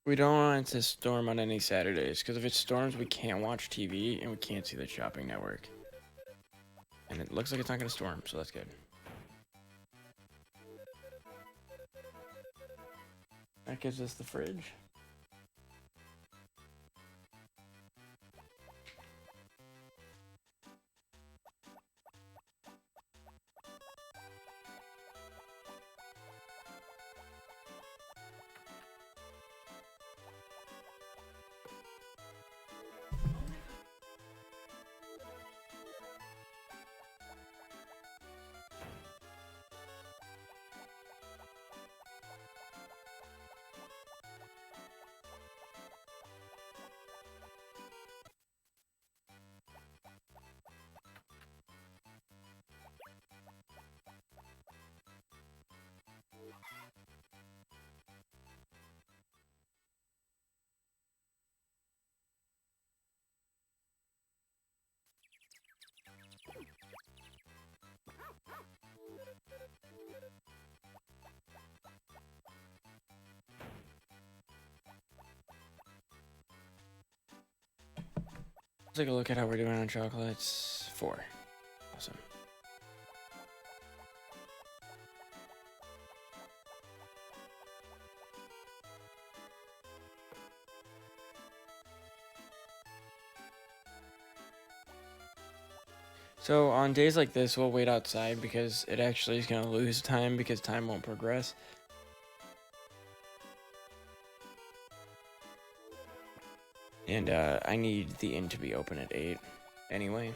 We don't want it to storm on any Saturdays, because if it storms, we can't watch TV and we can't see the shopping network. And it looks like it's not going to storm, so that's good. That gives us the fridge. Let's take a look at how we're doing on chocolates. 4. Awesome. So on days like this, we'll wait outside because it actually is going to lose time because time won't progress. And I need the inn to be open at 8 anyway.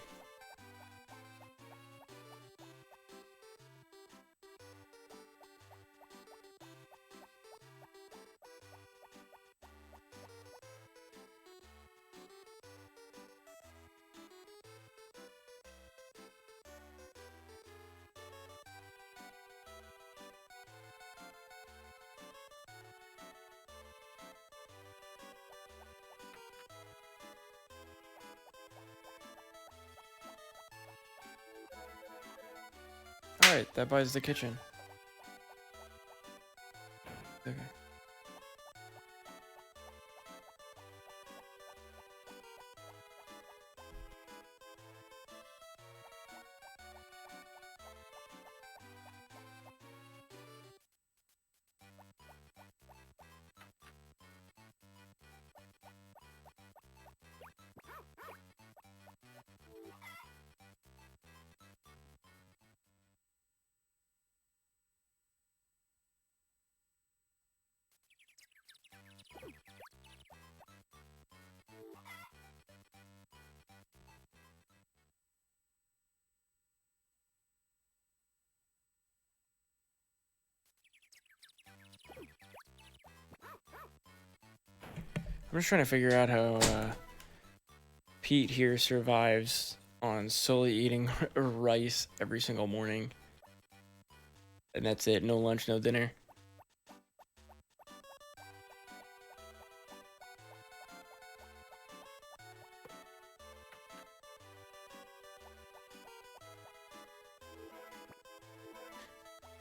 Alright, that buys the kitchen. Okay. I'm just trying to figure out how Pete here survives on solely eating rice every single morning. And that's it, no lunch, no dinner.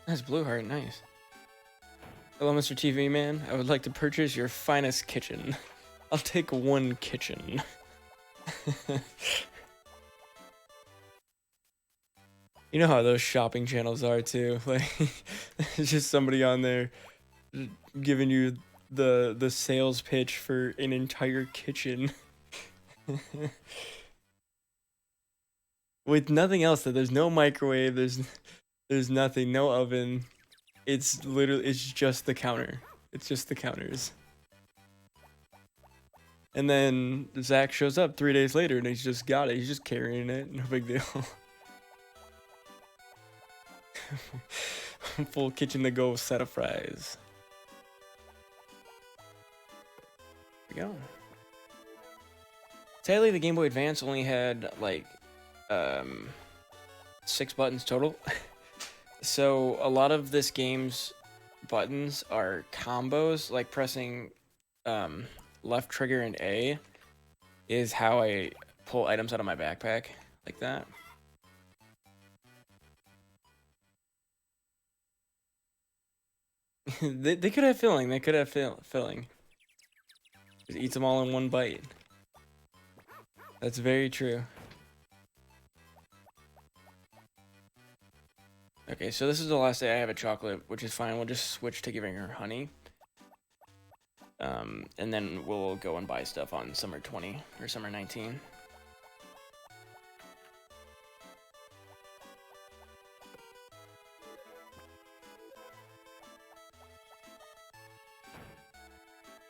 That's Blue Heart, nice. Hello, Mr. TV Man. I would like to purchase your finest kitchen. I'll take 1 kitchen. You know how those shopping channels are too. Like, it's just somebody on there giving you the sales pitch for an entire kitchen. With nothing else, though. There's no microwave, there's nothing, no oven. It's just the counter. It's just the counters. And then Zach shows up 3 days later and he's just got it. He's just carrying it. No big deal. Full kitchen to go set of fries. There we go. Sadly, the Game Boy Advance only had like 6 buttons total. So a lot of this game's buttons are combos, like pressing left trigger and A is how I pull items out of my backpack, like that. They could have filling. They could have filling. Just eats them all in one bite. That's very true. Okay, so this is the last day I have a chocolate, which is fine. We'll just switch to giving her honey. And then we'll go and buy stuff on summer 20 or summer 19.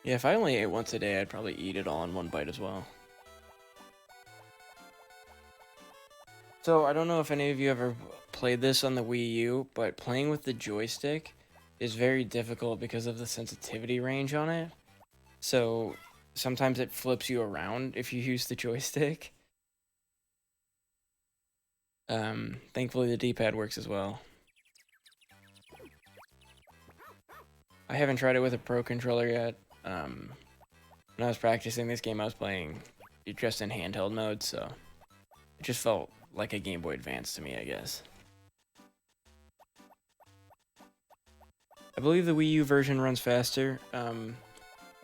Yeah, if I only ate once a day, I'd probably eat it all in one bite as well. So I don't know if any of you ever played this on the Wii U, but playing with the joystick is very difficult because of the sensitivity range on it. So sometimes it flips you around if you use the joystick. Thankfully the D-pad works as well. I haven't tried it with a Pro controller yet. When I was practicing this game, I was playing just in handheld mode, so it just felt like a Game Boy Advance to me, I guess. I believe the Wii U version runs faster.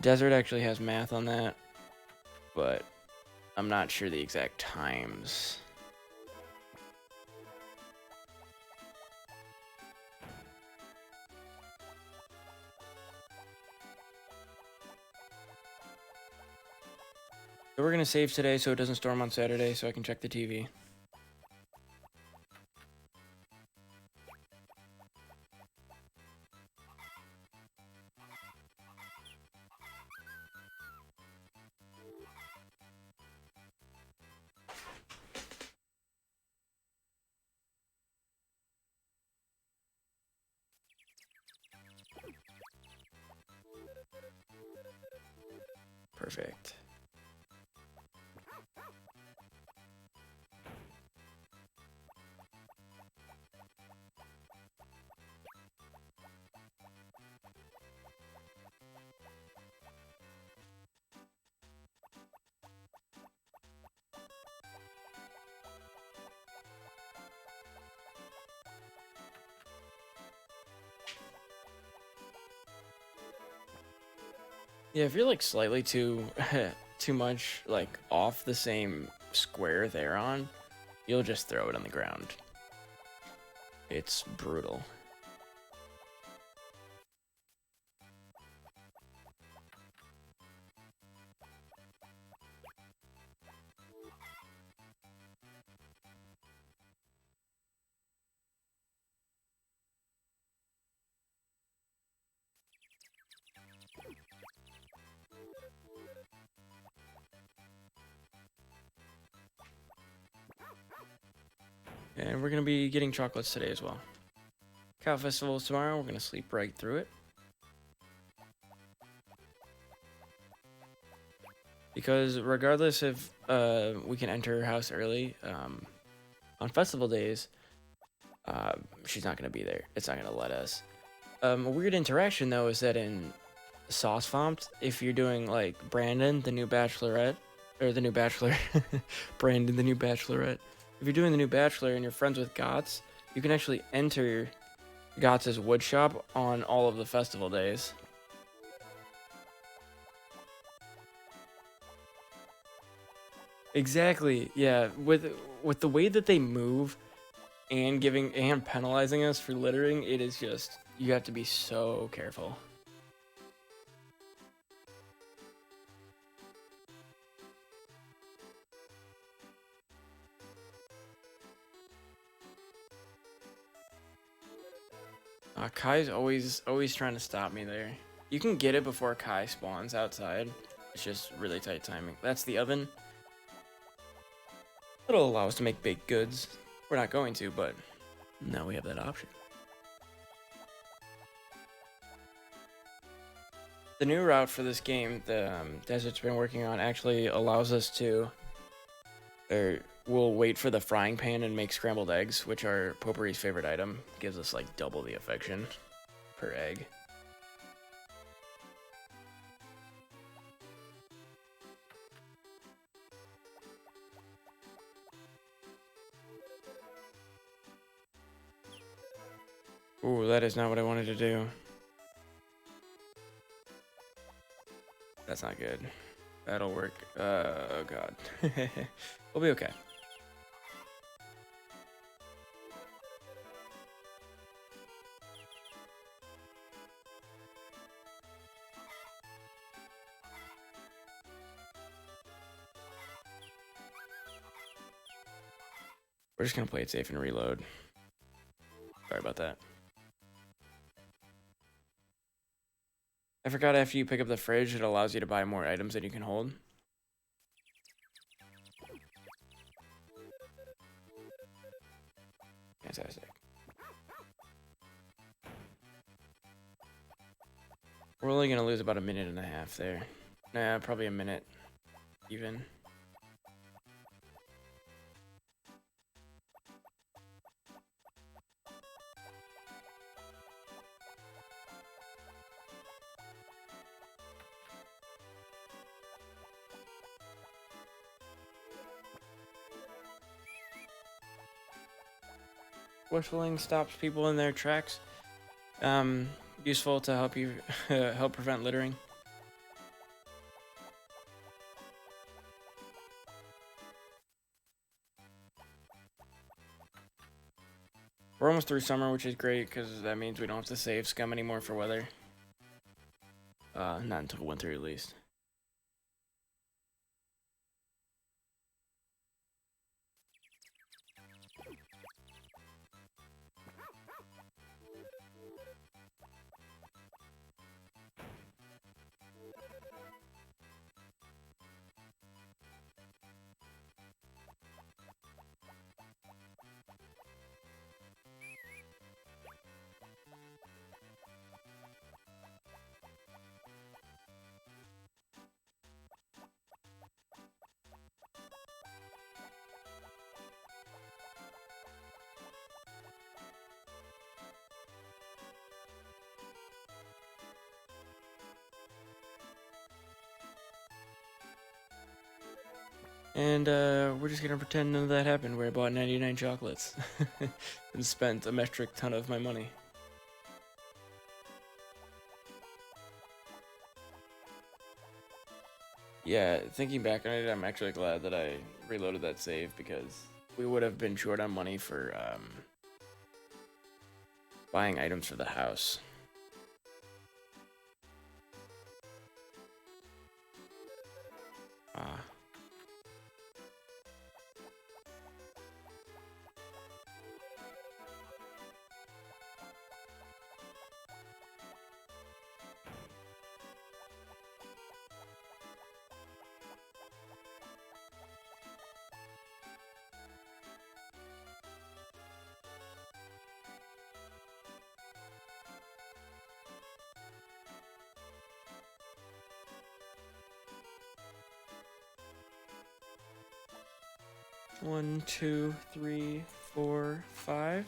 Desert actually has math on that, but I'm not sure the exact times. So we're gonna save today so it doesn't storm on Saturday so I can check the TV. Perfect. Yeah, if you're like slightly too too much like off the same square they're on, you'll just throw it on the ground. It's brutal. And we're gonna be getting chocolates today as well. Cow Festival is tomorrow. We're gonna sleep right through it. Because regardless if we can enter her house early, on festival days, she's not gonna be there. It's not gonna let us. A weird interaction though is that in Sauce FoMT, if you're doing like Brandon, the new Bachelorette, or the new Bachelor, Brandon, the new Bachelorette. If you're doing the new Bachelor and you're friends with Gotts, you can actually enter Gotts' woodshop on all of the festival days. Exactly. Yeah. With the way that they move and giving and penalizing us for littering, it is just you have to be so careful. Kai's always trying to stop me there. You can get it before Kai spawns outside. It's just really tight timing. That's the oven. It'll allow us to make baked goods. We're not going to, but now we have that option. The new route for this game, the Desert's been working on, actually allows us to, or we'll wait for the frying pan and make scrambled eggs, which are Popuri's favorite item. Gives us like double the affection per egg. Ooh, that is not what I wanted to do. That's not good. That'll work. Oh god. We'll be okay. We're just gonna play it safe and reload. Sorry about that. I forgot after you pick up the fridge, it allows you to buy more items than you can hold. Fantastic. We're only gonna lose about a minute and a half there. Nah, probably a minute even. Whistling stops people in their tracks. Useful to help you help prevent littering. We're almost through summer, which is great because that means we don't have to save scum anymore for weather. Not until winter at least. And we're just gonna pretend none of that happened, where I bought 99 chocolates and spent a metric ton of my money. Yeah, thinking back on it, I'm actually glad that I reloaded that save because we would have been short on money for buying items for the house. One, two, three, 4, 5.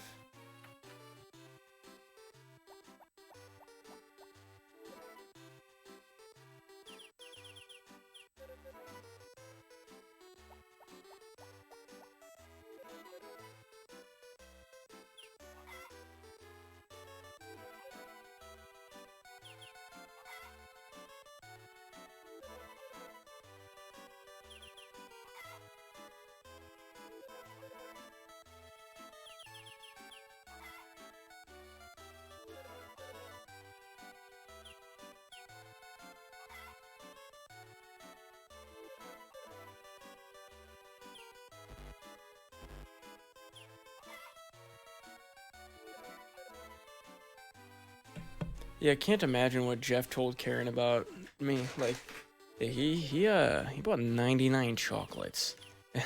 Yeah, I can't imagine what Jeff told Karen about me. Like, he bought 99 chocolates. I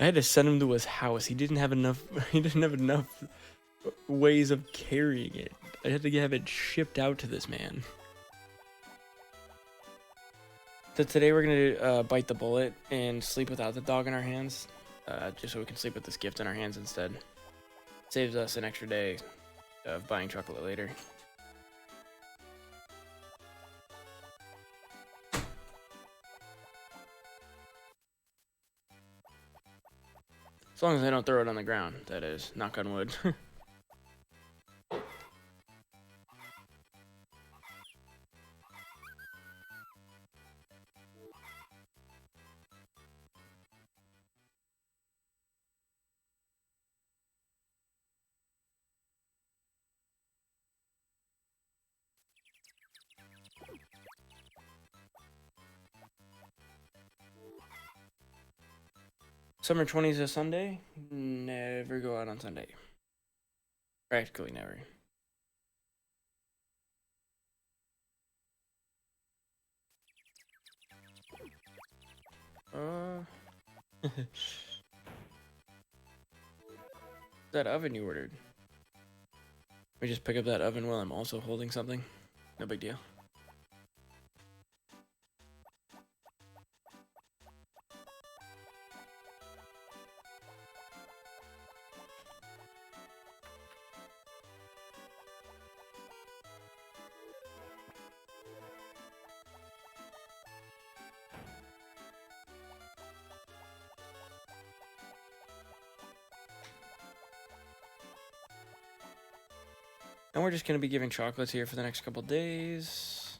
had to send him to his house. He didn't have enough. He didn't have enough ways of carrying it. I had to have it shipped out to this man. So today we're gonna bite the bullet and sleep without the dog in our hands, just so we can sleep with this gift in our hands instead. Saves us an extra day of buying chocolate later. As long as I don't throw it on the ground, that is. Knock on wood. Summer 20s a Sunday? Never go out on Sunday. Practically never. That oven you ordered. We just pick up that oven while I'm also holding something. No big deal. And we're just going to be giving chocolates here for the next couple days.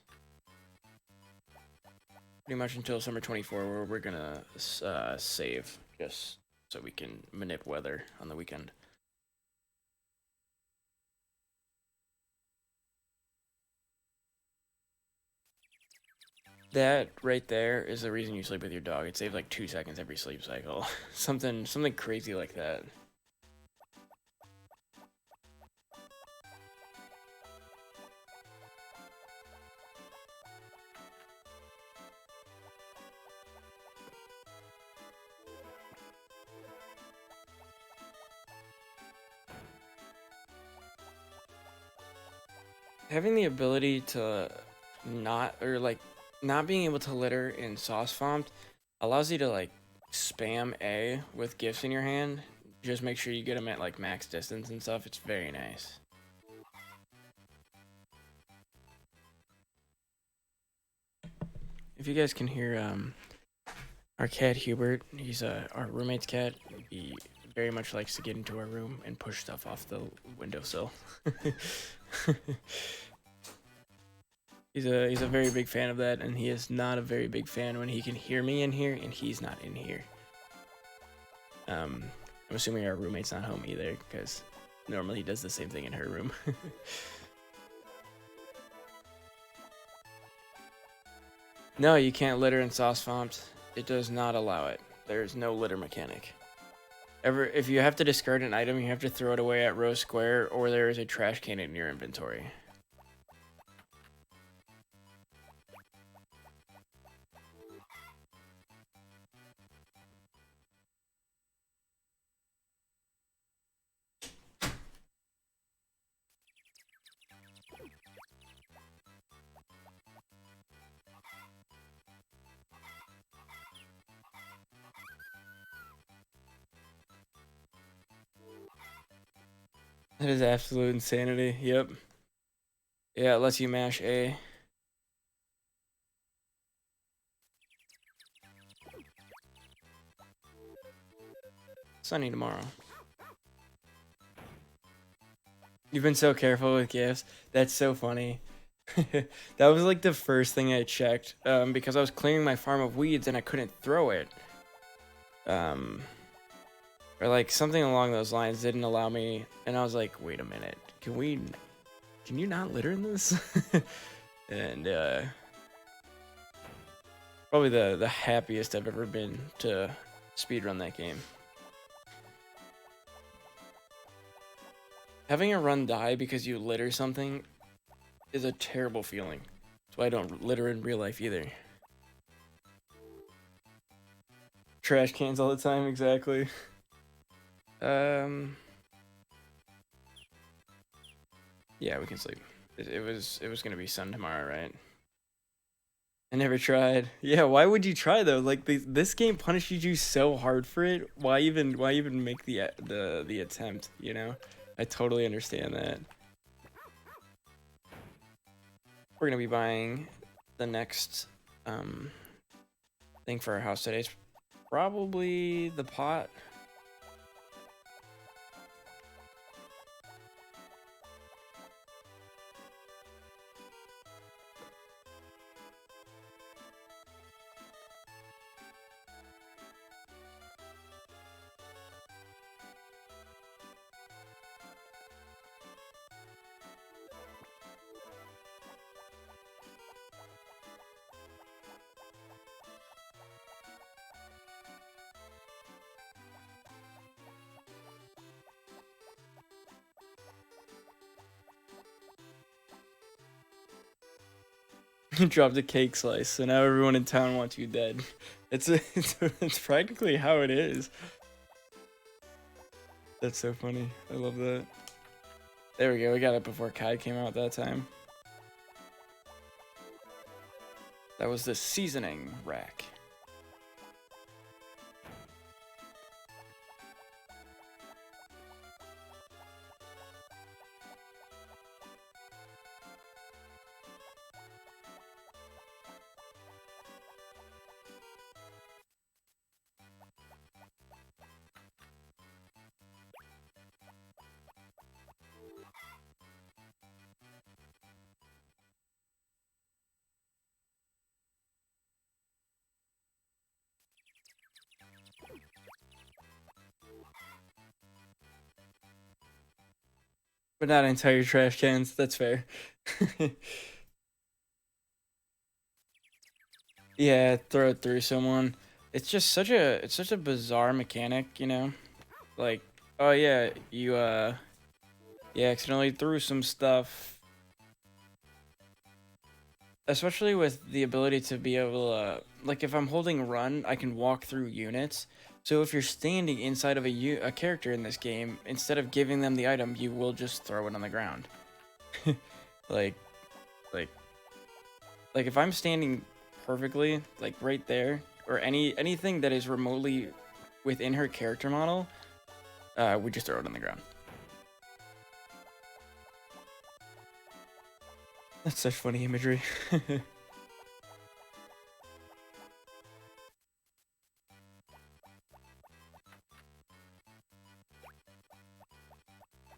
Pretty much until summer 24, where we're going to save just so we can manip weather on the weekend. That right there is the reason you sleep with your dog. It saves like 2 seconds every sleep cycle. something crazy like that. Having the ability to not being able to litter in sauce FoMT allows you to like spam A with gifts in your hand. Just make sure you get them at like max distance and stuff. It's very nice. If you guys can hear our cat Hubert, he's our roommate's cat. He very much likes to get into our room and push stuff off the windowsill. He's a very big fan of that, and he is not a very big fan when he can hear me in here and he's not in here. I'm assuming our roommate's not home either, because normally he does the same thing in her room. No, you can't litter in sauce FoMT. It does not allow it. There's no litter mechanic. If you have to discard an item, you have to throw it away at row square, or there is a trash can in your inventory. That is absolute insanity. Yep. Yeah, it lets you mash A. Sunny tomorrow. You've been so careful with gifts. That's so funny. That was like the first thing I checked, because I was clearing my farm of weeds and I couldn't throw it. Or like something along those lines didn't allow me, and I was like, wait a minute, can you not litter in this? And probably the happiest I've ever been to speedrun that game. Having a run die because you litter something is a terrible feeling. That's why I don't litter in real life either. Trash cans all the time, exactly. Yeah, we can sleep. It was gonna be sun tomorrow, right? I never tried. Yeah, why would you try though? Like this game punishes you so hard for it. Why even make the attempt? You know, I totally understand that. We're gonna be buying the next thing for our house today. It's probably the pot. You dropped a cake slice, so now everyone in town wants you dead. It's practically how it is. That's so funny. I love that. There we go. We got it before Kai came out that time. That was the seasoning rack. But not entire trash cans. That's fair. Yeah, throw it through someone. It's just such a bizarre mechanic, you know? Like, oh yeah, you accidentally threw some stuff. Especially with the ability to be able to, like, if I'm holding run, I can walk through units. So if you're standing inside of a character in this game, instead of giving them the item, you will just throw it on the ground. like, like, like if I'm standing perfectly, like right there, or anything that is remotely within her character model, we just throw it on the ground. That's such funny imagery.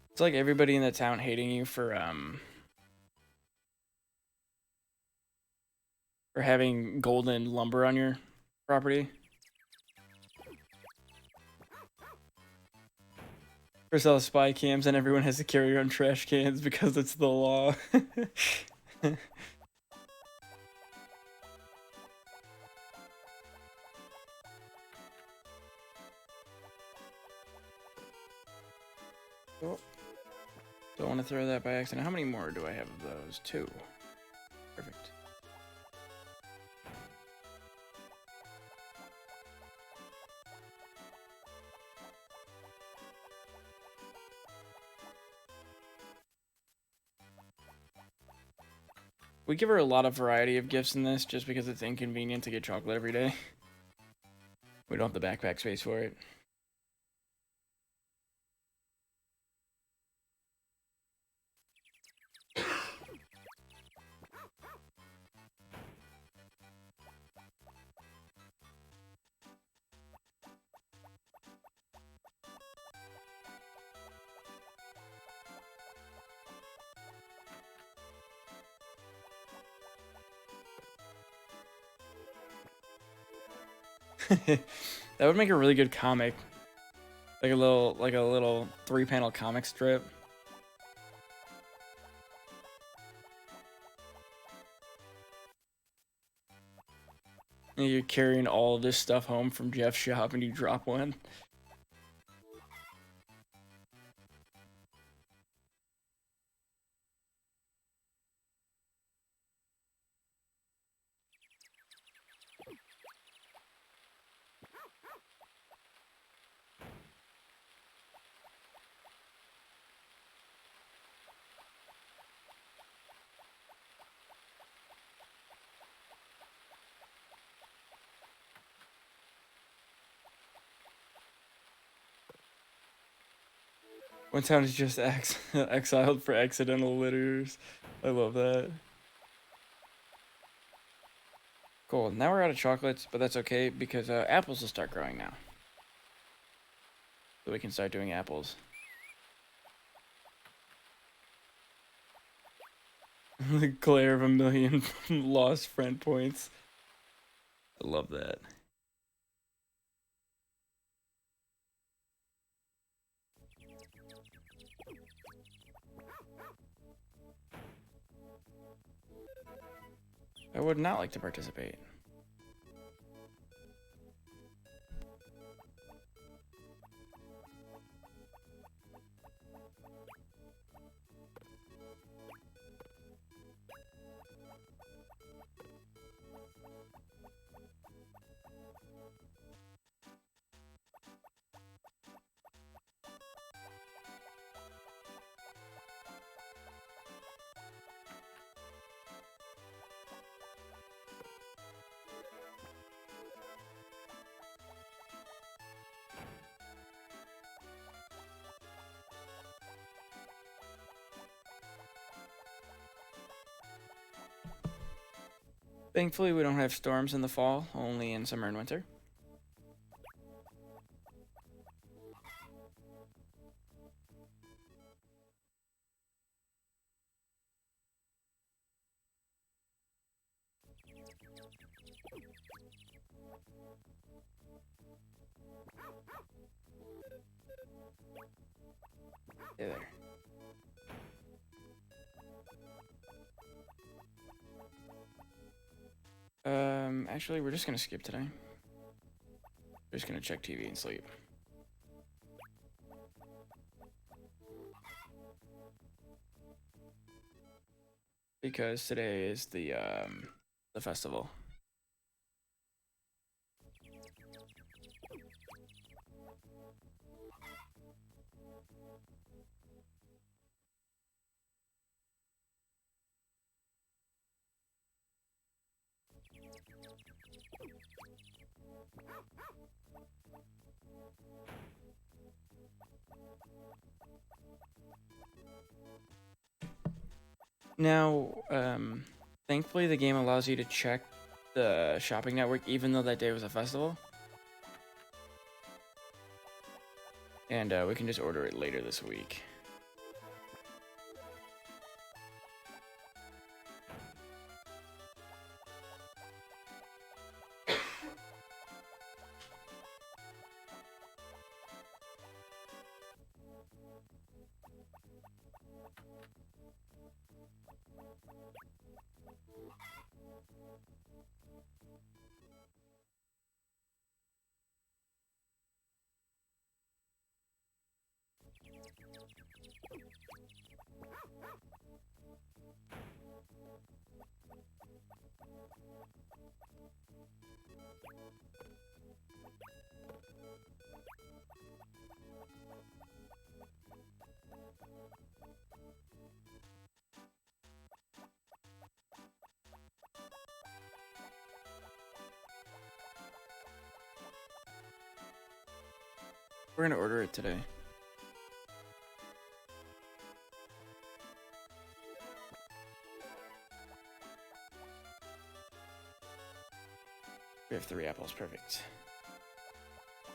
It's like everybody in the town hating you for having golden lumber on your property. First all the spy cams and everyone has to carry around trash cans because it's the law. Oh, don't want to throw that by accident. How many more do I have of those? 2. Perfect. We give her a lot of variety of gifts in this just because it's inconvenient to get chocolate every day. We don't have the backpack space for it. That would make a really good comic. Like a little 3-panel comic strip. And you're carrying all this stuff home from Jeff's shop and you drop one. One town is just exiled for accidental litters. I love that. Cool. Now we're out of chocolates, but that's okay because apples will start growing now. So we can start doing apples. The glare of 1,000,000 lost friend points. I love that. I would not like to participate. Thankfully, we don't have storms in the fall, only in summer and winter. Hey there. Actually, we're just gonna skip today. We're just gonna check TV and sleep. Because today is the festival. Now, thankfully the game allows you to check the shopping network even though that day was a festival. And we can just order it later this week. We're gonna order it today. We have 3 apples, perfect.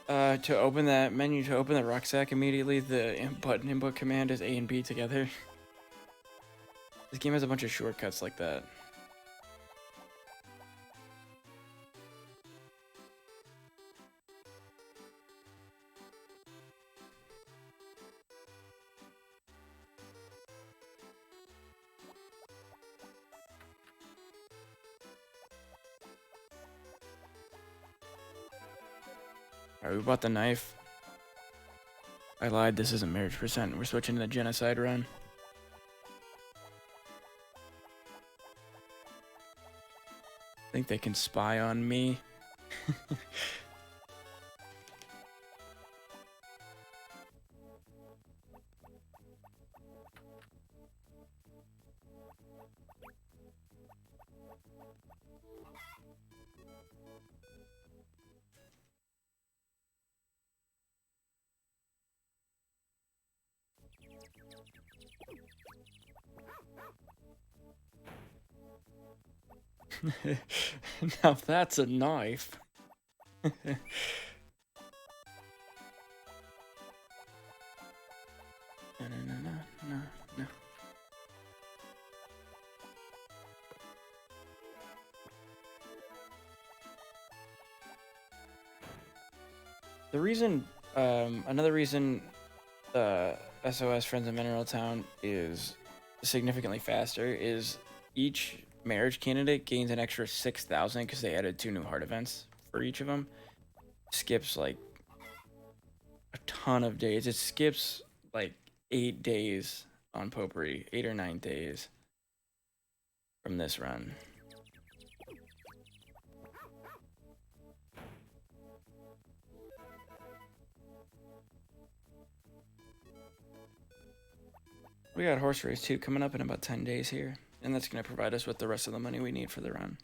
To open that menu, to open the rucksack immediately, the button input command is A and B together. This game has a bunch of shortcuts like that. Alright, we bought the knife. I lied, this isn't marriage percent. We're switching to the genocide run. Think they can spy on me? Now that's a knife. No, no, no, no, no, no. The reason, another reason, SOS Friends of Mineral Town is significantly faster is each marriage candidate gains an extra 6,000 because they added 2 new heart events for each of them. Skips like a ton of days. It skips like 8 days on Popuri, 8 or 9 days from this run. We got horse race 2 coming up in about 10 days here, and that's going to provide us with the rest of the money we need for the run.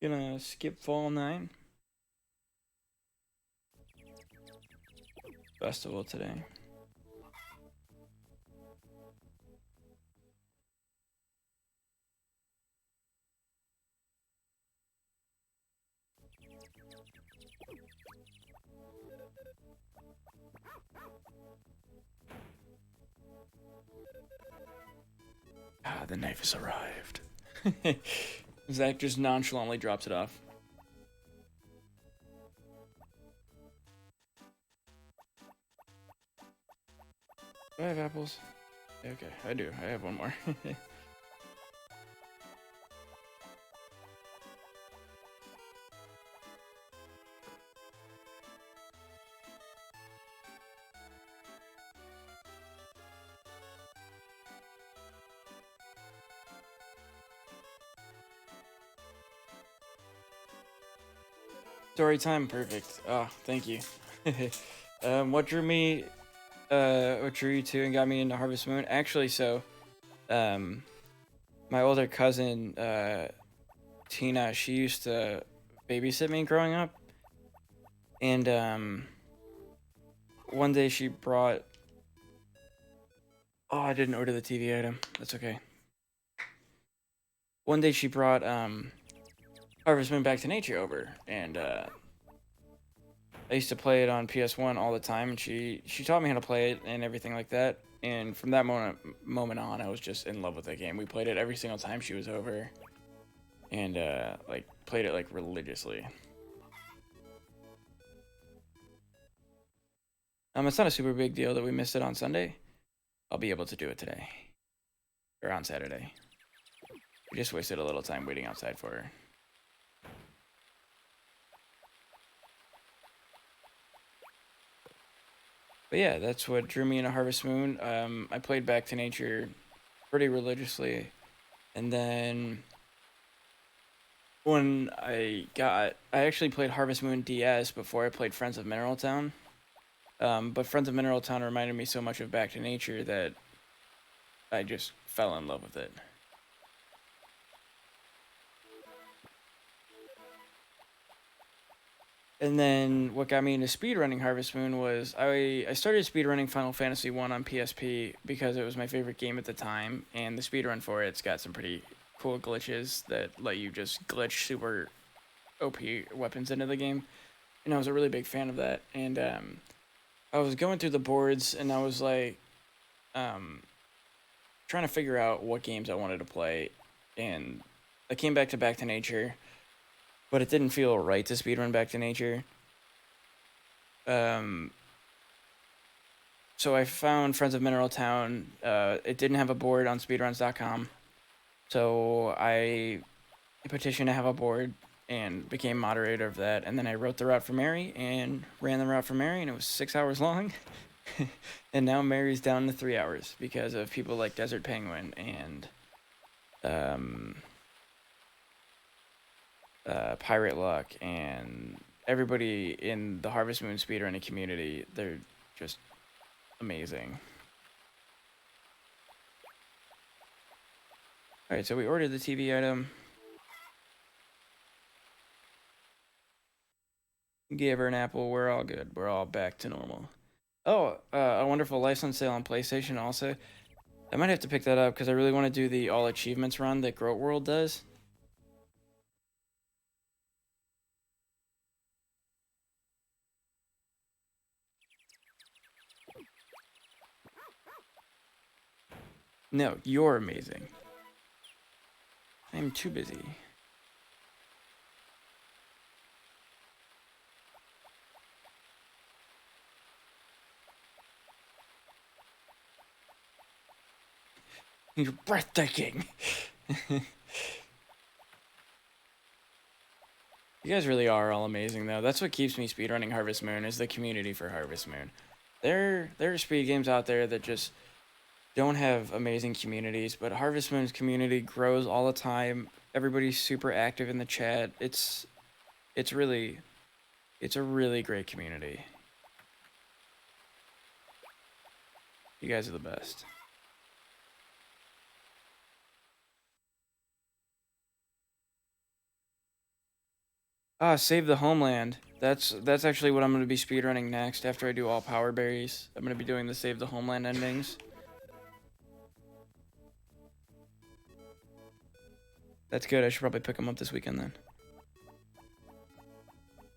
Gonna skip Fall 9 Festival today. Ah, the knife has arrived. Zach just nonchalantly drops it off. Do I have apples? Okay, I do. I have one more. Story time, perfect. Oh, thank you. What drew you to and got me into Harvest Moon? Actually, my older cousin, Tina, she used to babysit me growing up. And, one day she brought... Oh, I didn't order the TV item. That's okay. One day she brought, Harvest Moon Back to Nature over, and I used to play it on PS1 all the time, and she taught me how to play it and everything like that. And from that moment on, I was just in love with the game. We played it every single time she was over, and like played it like religiously. It's not a super big deal that we missed it on Sunday. I'll be able to do it today, or on Saturday. We just wasted a little time waiting outside for her. But yeah, that's what drew me into Harvest Moon. I played Back to Nature pretty religiously, and then when I actually played Harvest Moon DS before I played Friends of Mineral Town. But Friends of Mineral Town reminded me so much of Back to Nature that I just fell in love with it. And then what got me into speedrunning Harvest Moon was I started speedrunning Final Fantasy 1 on PSP because it was my favorite game at the time, and the speedrun for it's got some pretty cool glitches that let you just glitch super OP weapons into the game. And I was a really big fan of that. And I was going through the boards and I was like trying to figure out what games I wanted to play, and I came back to Nature, but it didn't feel right to speedrun Back to Nature. So I found Friends of Mineral Town. It didn't have a board on speedruns.com, so I petitioned to have a board and became moderator of that. And then I wrote the route for Mary and ran the route for Mary, and it was 6 hours long. And now Mary's down to 3 hours because of people like Desert Penguin and Pirate Luck and everybody in the Harvest Moon speedrunning community. They're just amazing. Alright, so we ordered the TV item. Gave her an apple. We're all good. We're all back to normal. Oh, A Wonderful Life's on sale on PlayStation also. I might have to pick that up because I really want to do the all achievements run that Groat World does. No, you're amazing. I'm too busy. You're breathtaking. You guys really are all amazing, though. That's what keeps me speedrunning Harvest Moon, is the community for Harvest Moon. There are speed games out there that just don't have amazing communities, but Harvest Moon's community grows all the time. Everybody's super active in the chat. It's a really great community. You guys are the best. Ah, Save the Homeland. That's actually what I'm going to be speedrunning next after I do all power berries. I'm going to be doing the Save the Homeland endings. That's good. I should probably pick them up this weekend then.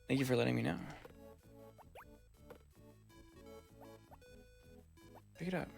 Thank you for letting me know. Pick it up.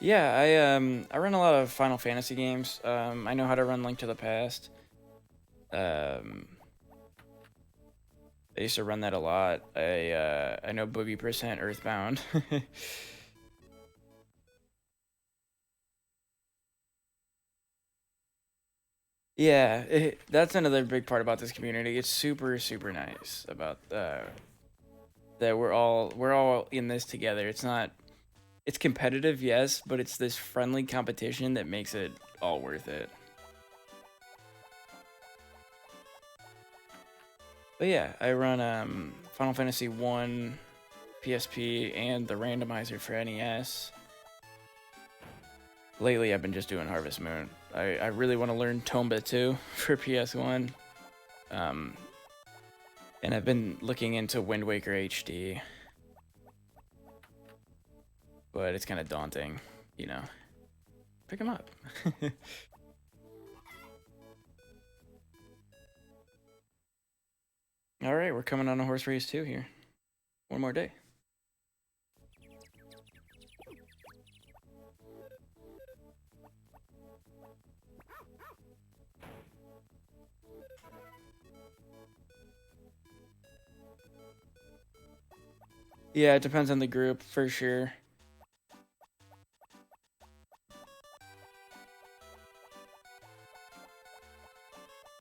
Yeah, I run a lot of Final Fantasy games. I know how to run Link to the Past. I used to run that a lot. I know Boogie% Earthbound. Yeah, that's another big part about this community. It's super nice about that we're all in this together. It's competitive, yes, but it's this friendly competition that makes it all worth it. But yeah, I run Final Fantasy 1 PSP and the randomizer for NES. Lately, I've been just doing Harvest Moon. I really want to learn Tomba 2 for PS1. And I've been looking into Wind Waker HD. But it's kind of daunting, you know. Pick them up. All right, we're coming on a horse race too here. One more day. Yeah, it depends on the group for sure.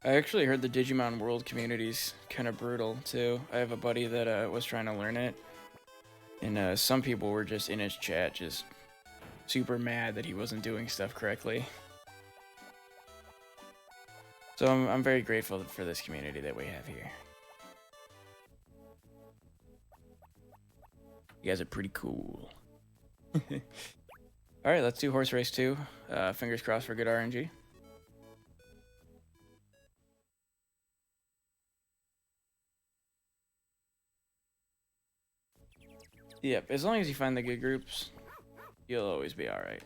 I actually heard the Digimon World community's kind of brutal too. I have a buddy that was trying to learn it, and some people were just in his chat just super mad that he wasn't doing stuff correctly. So I'm very grateful for this community that we have here. You guys are pretty cool. All right, let's do horse race 2. Fingers crossed for good RNG. Yep, as long as you find the good groups, you'll always be all right.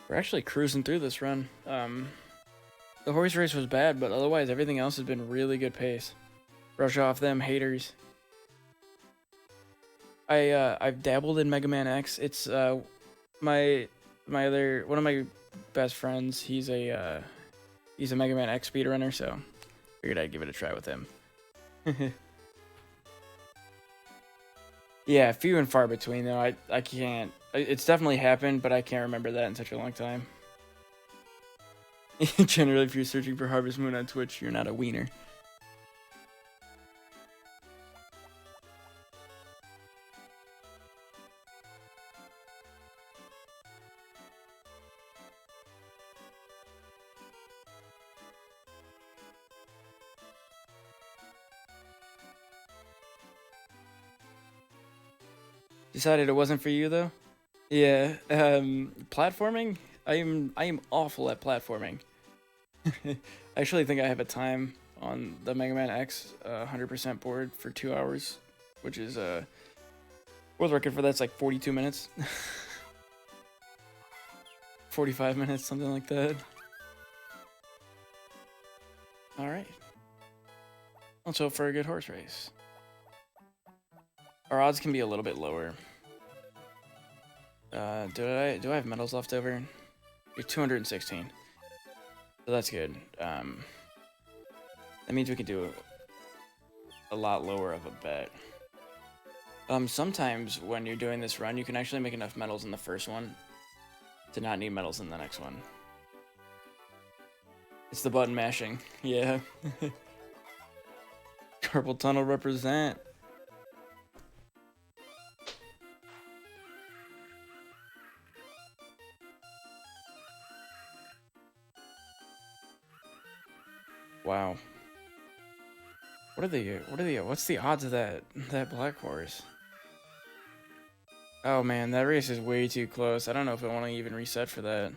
We're actually cruising through this run. The horse race was bad, but otherwise everything else has been really good pace. Brush off them haters. I've dabbled in Mega Man X. It's my other one of my best friends. He's a Mega Man X speedrunner, so figured I'd give it a try with him. Yeah, few and far between though. I can't. It's definitely happened, but I can't remember that in such a long time. Generally, if you're searching for Harvest Moon on Twitch, you're not a wiener. Decided it wasn't for you though. Yeah, platforming. I am awful at platforming. I actually think I have a time on the Mega Man X 100% board for 2 hours, which is world record for that's like 42 minutes. 45 minutes, something like that. All right. Let's hope for a good horse race. Our odds can be a little bit lower. Do I have metals left over? You're 216. So that's good. That means we can do a lot lower of a bet. Sometimes when you're doing this run, you can actually make enough metals in the first one to not need metals in the next one. It's the button mashing. Yeah. Carpal tunnel represent. Wow. What's the odds of that black horse? Oh man, that race is way too close. I don't know if I want to even reset for that.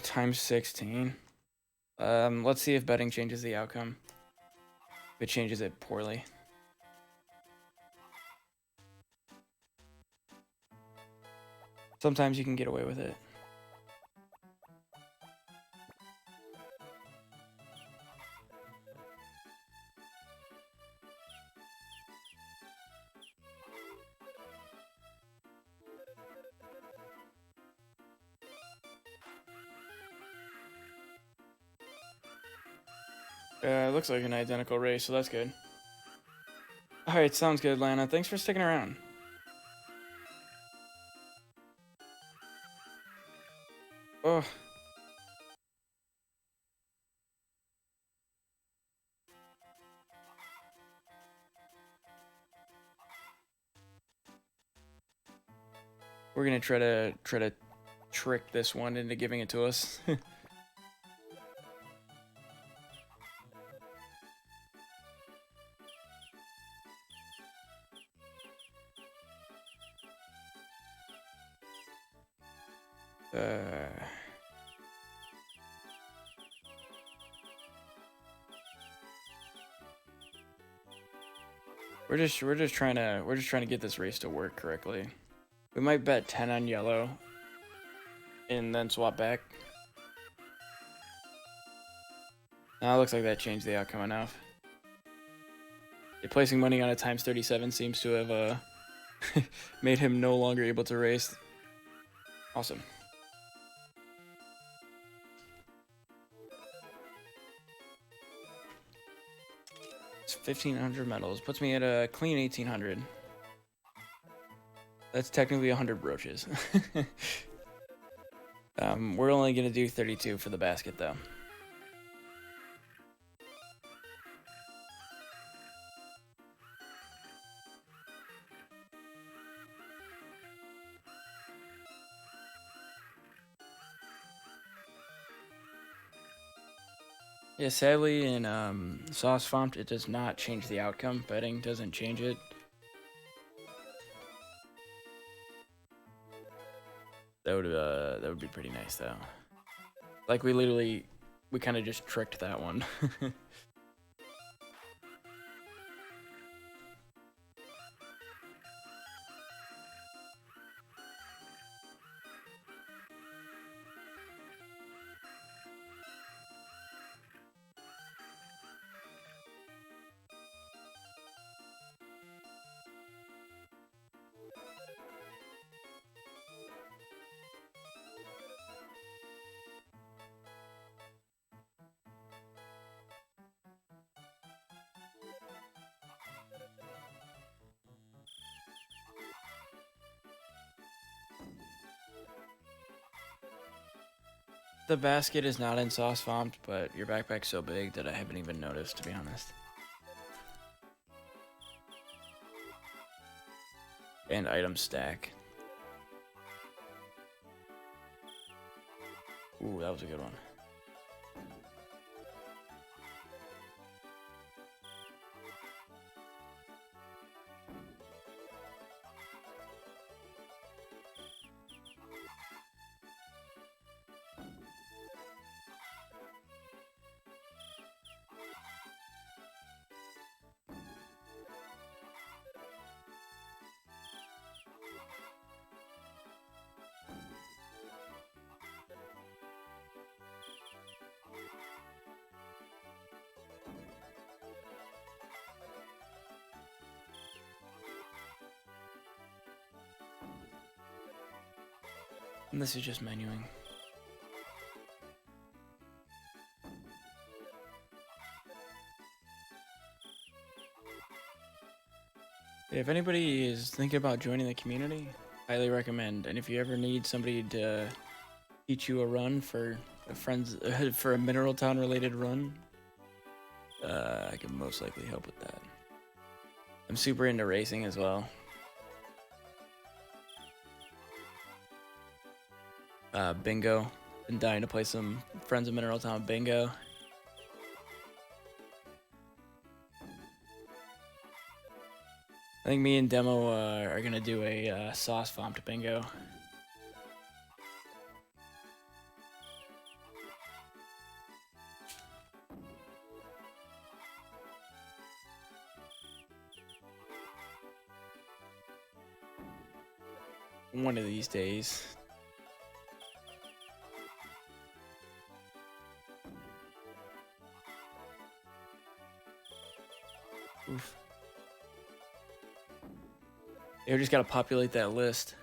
Times 16. Let's see if betting changes the outcome. If it changes it poorly. Sometimes you can get away with it. It looks like an identical race, so that's good. Alright, sounds good, Lana. Thanks for sticking around. Oh. We're gonna try to trick this one into giving it to us. We're just trying to get this race to work correctly. We might bet 10 on yellow and then swap back. Now it looks like that changed the outcome enough. Placing money on a times 37 seems to have made him no longer able to race. Awesome. It's 1,500 medals. Puts me at a clean 1,800. That's technically 100 brooches. We're only going to do 32 for the basket, though. Yeah, sadly, in Sauce FoMT, it does not change the outcome. Betting doesn't change it. That would be pretty nice, though. Like, we kind of just tricked that one. The basket is not in Sauce FoMT, but your backpack's so big that I haven't even noticed, to be honest. And item stack. Ooh, that was a good one. And this is just menuing. If anybody is thinking about joining the community, highly recommend. And if you ever need somebody to teach you a run for a Mineral Town related run, I can most likely help with that. I'm super into racing as well. Bingo. Been dying to play some Friends of Mineral Town bingo. I think me and Demo are gonna do a sauce FoMT bingo. One of these days. Oof. You just gotta populate that list.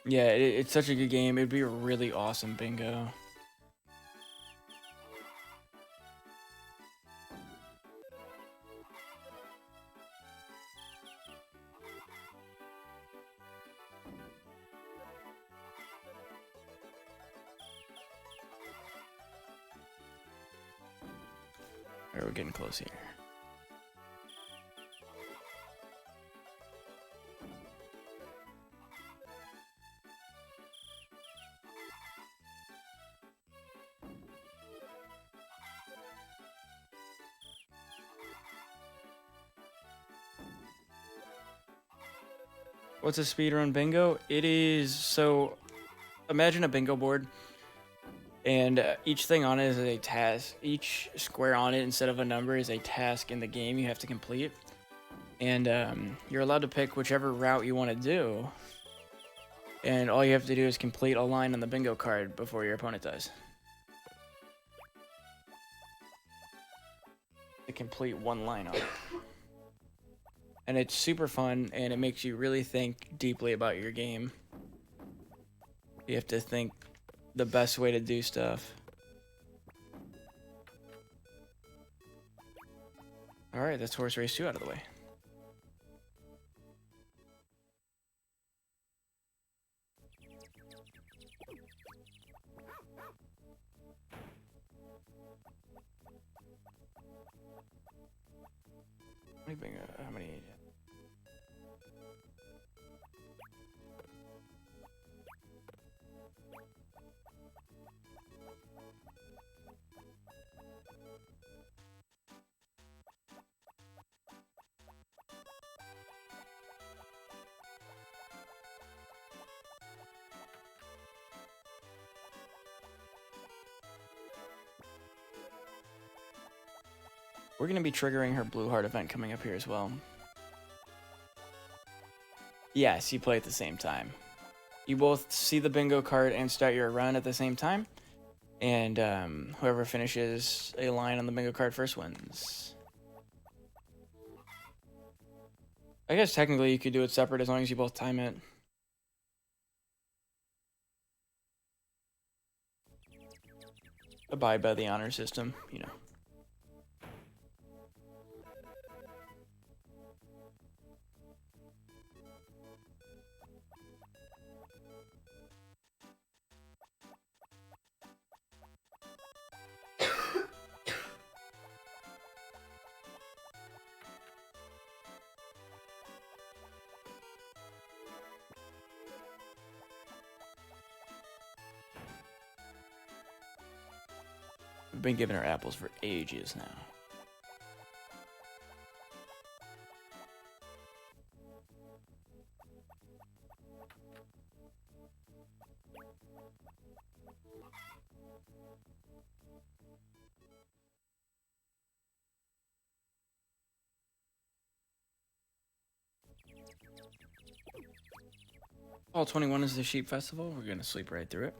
Yeah, it's such a good game. It'd be a really awesome bingo. Alright, we're getting close here. What's a speedrun bingo? It is, so imagine a bingo board, and each thing on it is a task. Each square on it, instead of a number, is a task in the game you have to complete. And you're allowed to pick whichever route you want to do. And all you have to do is complete a line on the bingo card before your opponent dies. To complete one line on it. And it's super fun, and it makes you really think deeply about your game. You have to think the best way to do stuff. Alright, that's horse race 2 out of the way. How many? We're going to be triggering her Blue Heart event coming up here as well. Yes, you play at the same time. You both see the bingo card and start your run at the same time. And whoever finishes a line on the bingo card first wins. I guess technically you could do it separate as long as you both time it. Abide by the honor system, you know. We've been giving her apples for ages now. Fall 21 is the Sheep Festival. We're going to sleep right through it.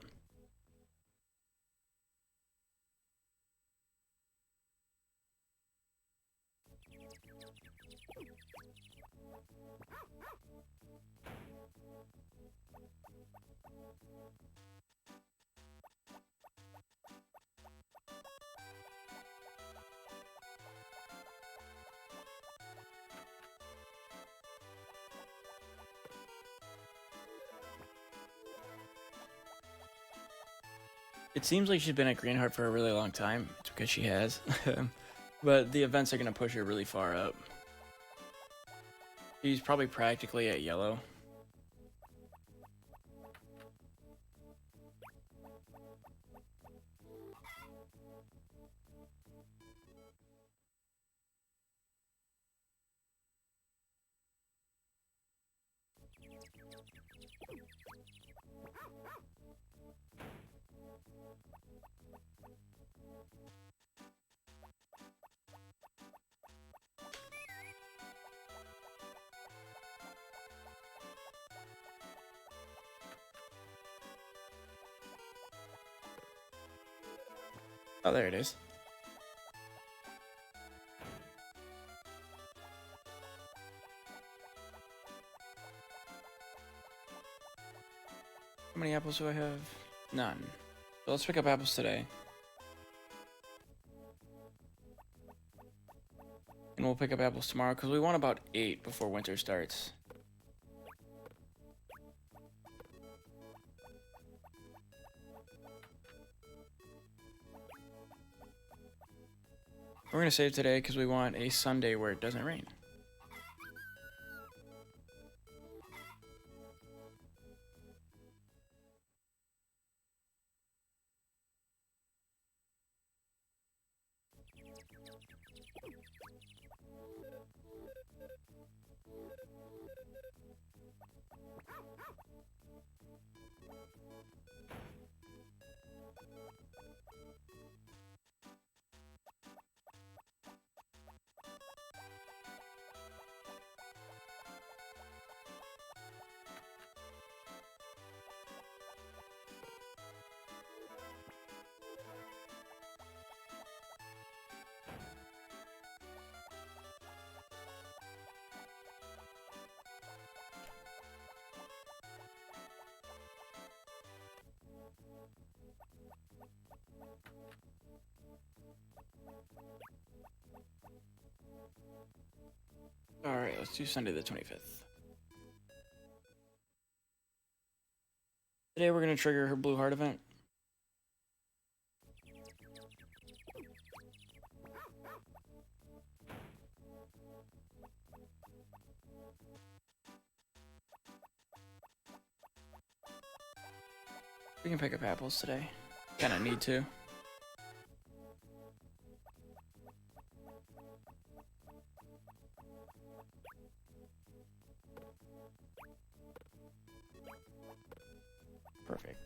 It seems like she's been at Green Heart for a really long time. It's because she has. But the events are going to push her really far up. She's probably practically at yellow. Oh, there it is. How many apples do I have? None. So let's pick up apples today. And we'll pick up apples tomorrow because we want about 8 before winter starts. We're going to save today because we want a Sunday where it doesn't rain. Alright, let's do Sunday the 25th. Today we're going to trigger her Blue Heart event. We can pick up apples today. Kinda need to. Perfect.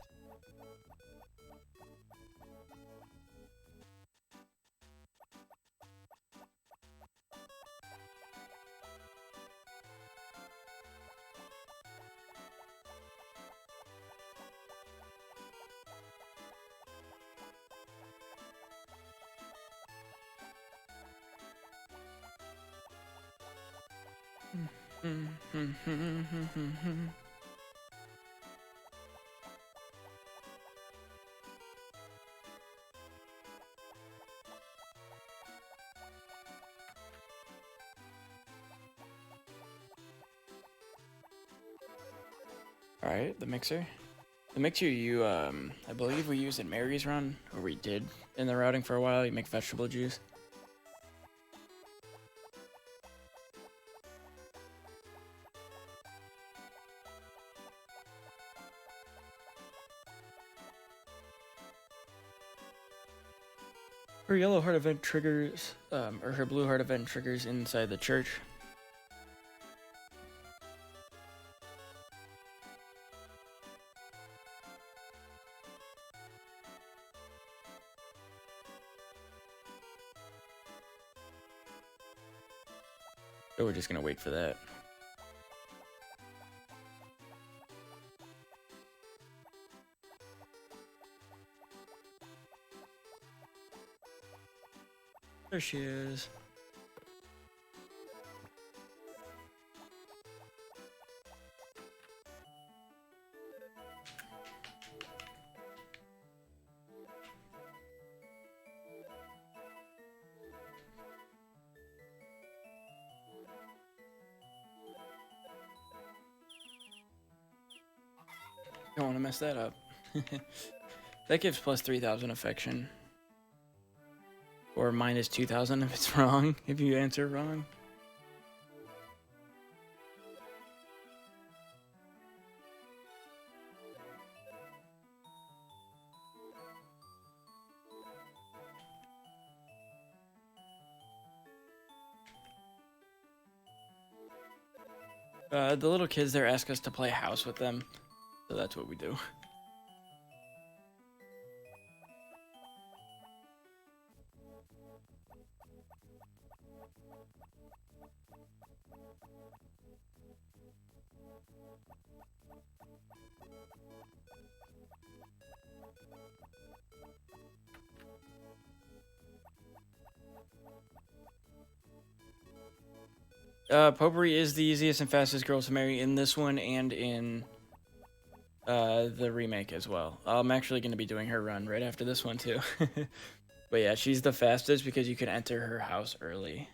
Alright, the mixer. The mixer you, I believe we used in Mary's run, or we did in the routing for a while. You make vegetable juice. Her yellow heart event triggers, or her blue heart event triggers inside the church. So we're just gonna wait for that. There she is. Don't want to mess that up. That gives plus 3,000 affection. Or minus 2,000 if it's wrong, if you answer wrong. The little kids there ask us to play house with them, so that's what we do. Popuri is the easiest and fastest girl to marry in this one and in the remake as well. I'm actually going to be doing her run right after this one too. But yeah, she's the fastest because you can enter her house early.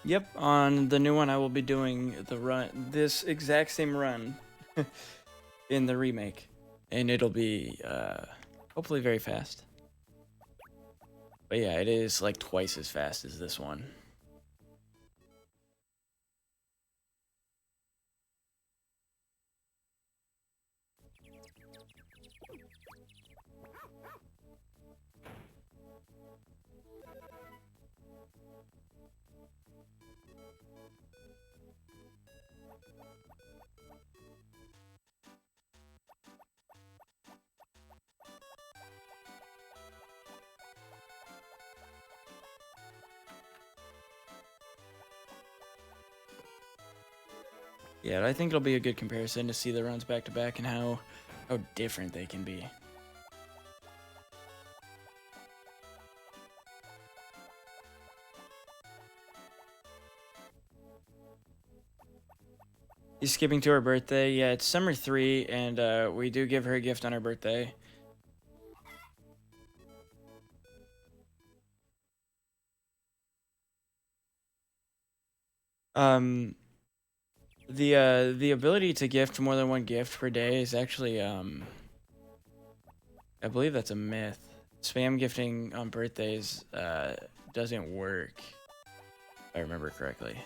Yep, on the new one I will be doing the run, this exact same run in the remake. And it'll be hopefully very fast. But yeah, it is like twice as fast as this one. Yeah, I think it'll be a good comparison to see the runs back to back and how different they can be. He's skipping to her birthday. Yeah, it's summer 3, and we do give her a gift on her birthday. The ability to gift more than one gift per day is actually I believe that's a myth. Spam gifting on birthdays doesn't work, if I remember correctly.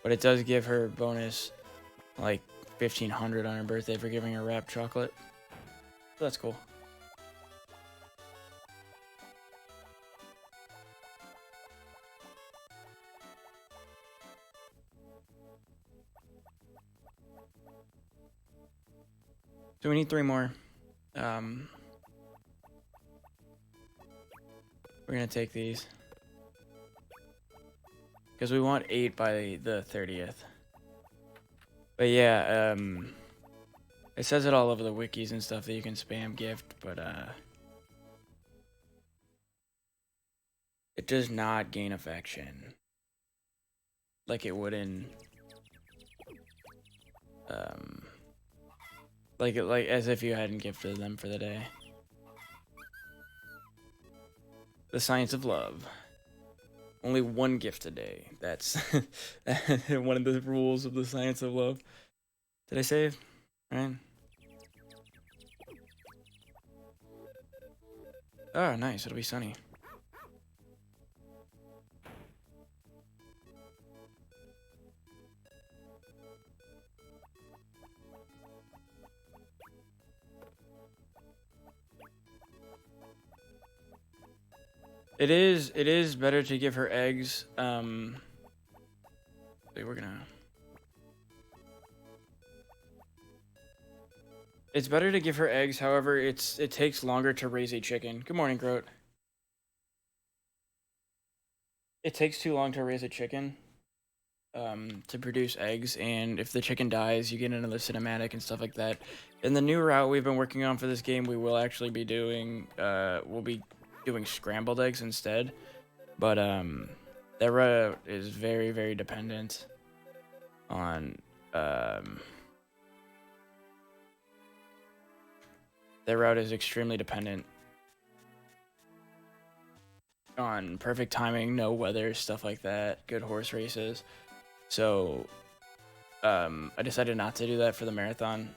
But it does give her bonus like 1,500 on her birthday for giving her wrapped chocolate. So that's cool. So we need 3 more. We're gonna take these because we want 8 by the 30th. But yeah, it says it all over the wikis and stuff that you can spam gift, but it does not gain affection like it would in like as if you hadn't gifted them for the day. The science of love. Only 1 gift a day. That's one of the rules of the science of love. Did I save? Right. Oh, nice. It'll be sunny. It is better to give her eggs. Wait, we're gonna. It's better to give her eggs, however, it takes longer to raise a chicken. Good morning, Groat. It takes too long to raise a chicken to produce eggs, and if the chicken dies, you get another cinematic and stuff like that. In the new route we've been working on for this game, we will actually be doing scrambled eggs instead. But that route is very, very dependent on that route is extremely dependent on perfect timing, no weather, stuff like that, good horse races. So I decided not to do that for the marathon.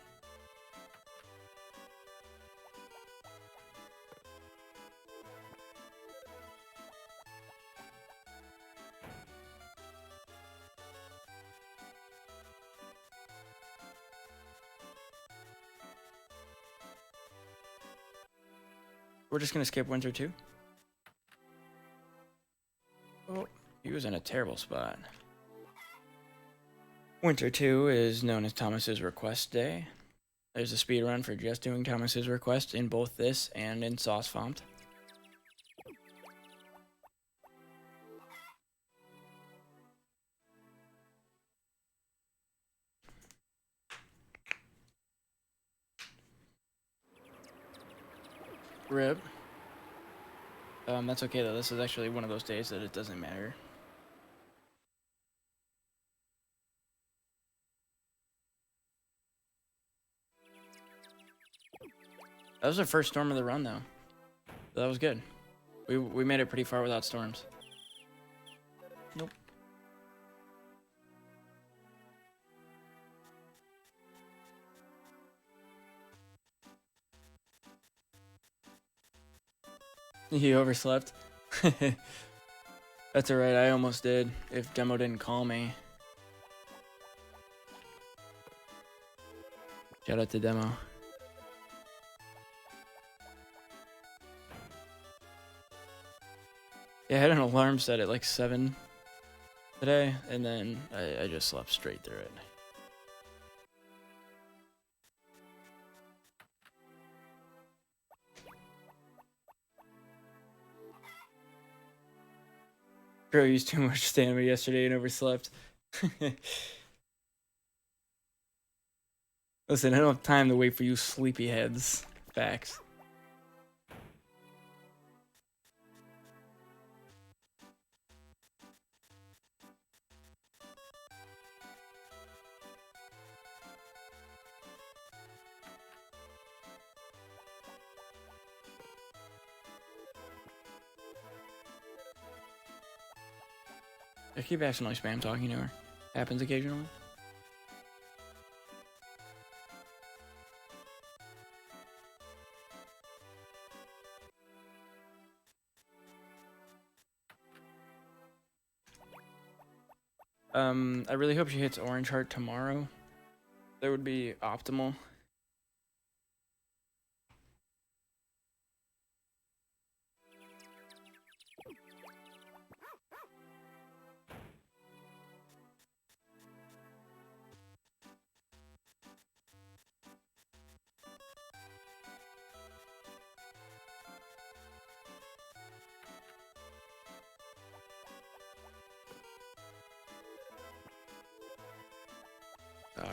We're just gonna skip winter 2. Oh, he was in a terrible spot. Winter 2 is known as Thomas's Request Day. There's a speed run for just doing Thomas's Request in both this and in Sauce FoMT. Rip. That's okay though. This is actually one of those days that it doesn't matter. That was our first storm of the run though. That was good. We made it pretty far without storms. Nope. You overslept? That's alright, I almost did, if Demo didn't call me. Shout out to Demo. Yeah, I had an alarm set at like 7 today, and then I just slept straight through it. Bro used too much stamina yesterday and overslept. Listen, I don't have time to wait for you sleepyheads. Facts. I keep accidentally spam talking to her. Happens occasionally. I really hope she hits Orange Heart tomorrow. That would be optimal.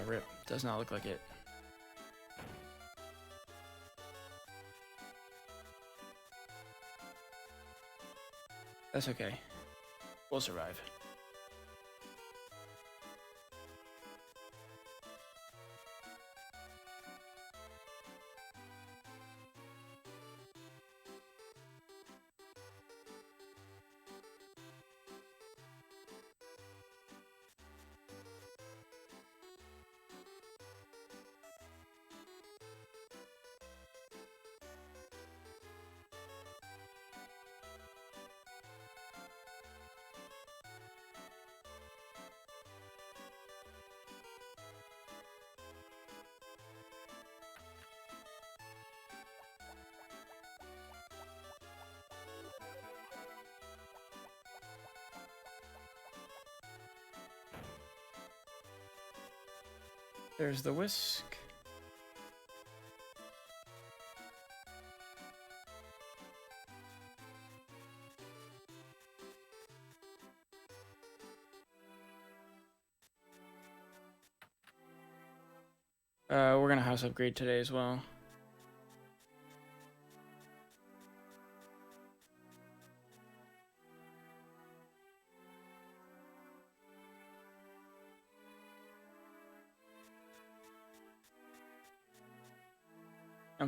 Rip. Does not look like it. That's okay. We'll survive. There's the whisk. We're gonna house upgrade today as well.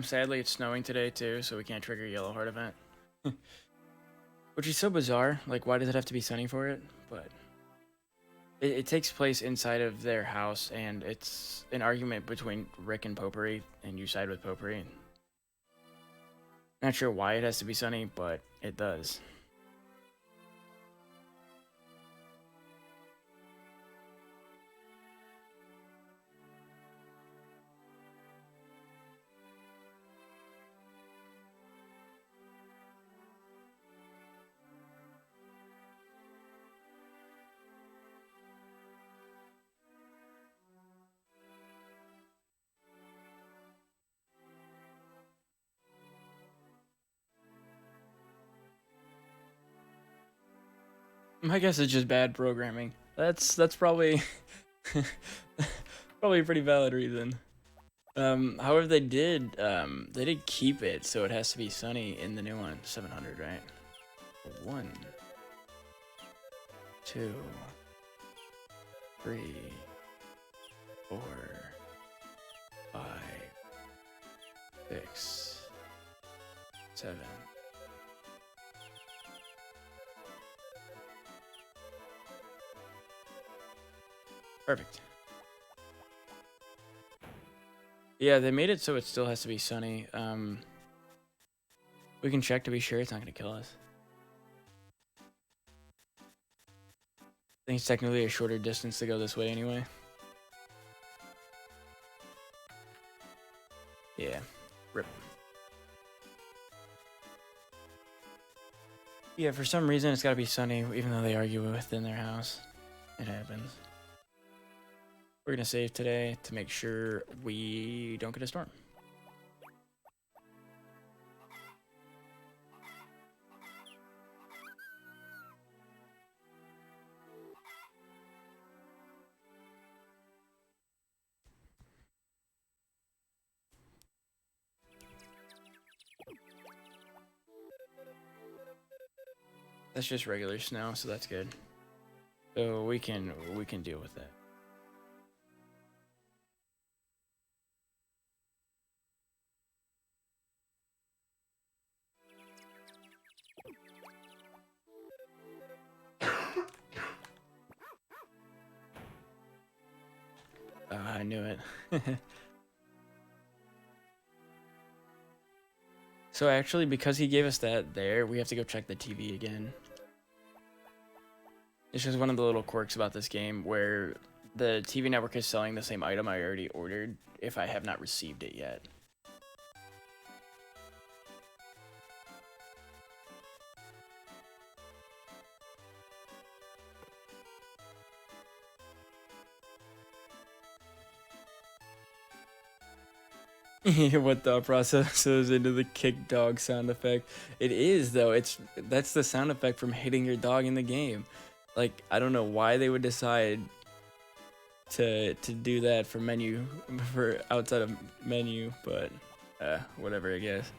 Sadly it's snowing today too, so we can't trigger Yellow Heart event. Which is so bizarre. Like, why does it have to be sunny for it? But it takes place inside of their house, and it's an argument between Rick and Popuri, and you side with Popuri. Not sure why it has to be sunny, but it does. I guess it's just bad programming. That's probably probably a pretty valid reason. However, they did keep it, so it has to be sunny in the new one. 700, right? 1, 2, 3, 4, 5, 6, 7. Perfect. Yeah, they made it so it still has to be sunny. We can check to be sure it's not going to kill us. I think it's technically a shorter distance to go this way anyway. Yeah, rip. Yeah, for some reason it's got to be sunny, even though they argue within their house. It happens. We're going to save today to make sure we don't get a storm. That's just regular snow, so that's good. So we can deal with that. I knew it. So actually, because he gave us that there, we have to go check the TV again. It's just one of the little quirks about this game where the TV network is selling the same item I already ordered if I have not received it yet. What thought process goes into the kick dog sound effect? It is though. That's the sound effect from hitting your dog in the game. Like, I don't know why they would decide to do that for outside of menu, but whatever, I guess.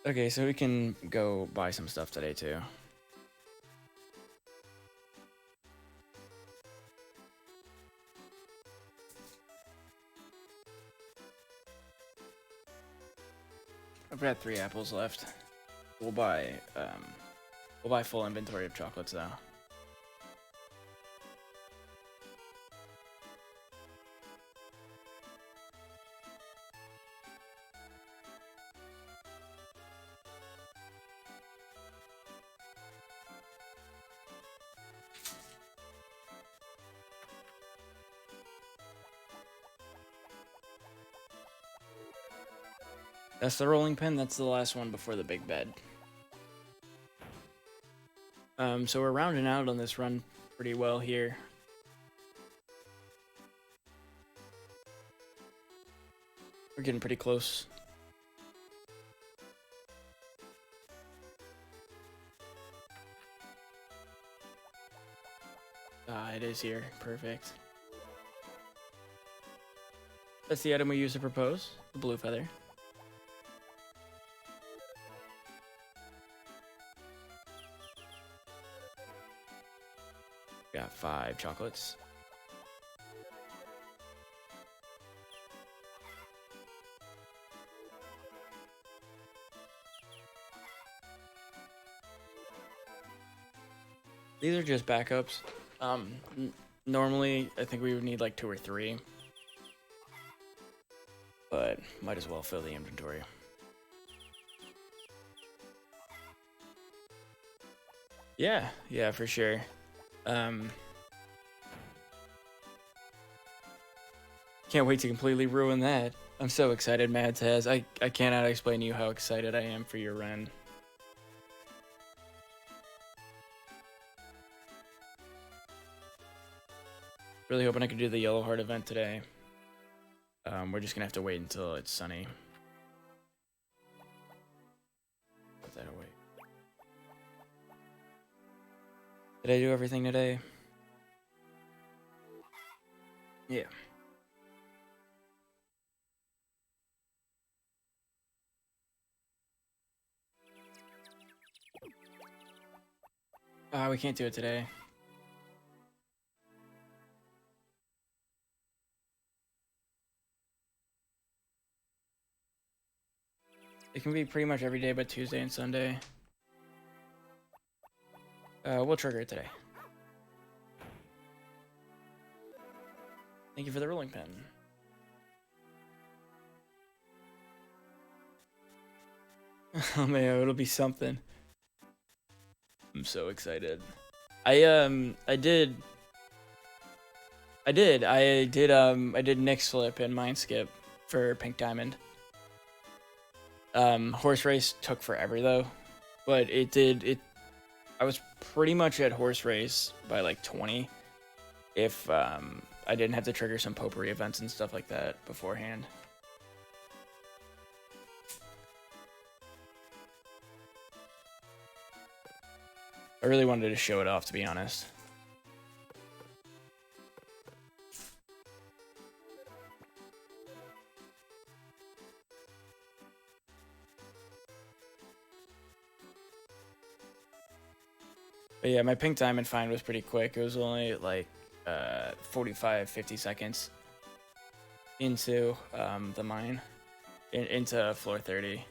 Okay, so we can go buy some stuff today too. I've got 3 apples left. We'll buy full inventory of chocolates though. That's the rolling pin. That's the last one before the big bed. So we're rounding out on this run pretty well here. We're getting pretty close. It is here. Perfect. That's the item we use to propose, the blue feather. Got 5 chocolates. These are just backups. Normally, I think we would need like 2 or 3. But might as well fill the inventory. Yeah, for sure. Can't wait to completely ruin that. I'm so excited, Mads has. I cannot explain to you how excited I am for your run. Really hoping I can do the yellow heart event today. We're just gonna have to wait until it's sunny. Put that away. Did I do everything today? Yeah. We can't do it today. It can be pretty much every day but Tuesday and Sunday. We'll trigger it today. Thank you for the rolling pin. Oh man, it'll be something. I'm so excited. I did Nick's flip and mind skip for Pink Diamond. Horse race took forever though, but I was pretty much at horse race by like 20 if I didn't have to trigger some Popuri events and stuff like that beforehand. I really wanted to show it off, to be honest. But yeah, my Pink Diamond find was pretty quick. It was only like 45-50 seconds into the mine, into floor 30.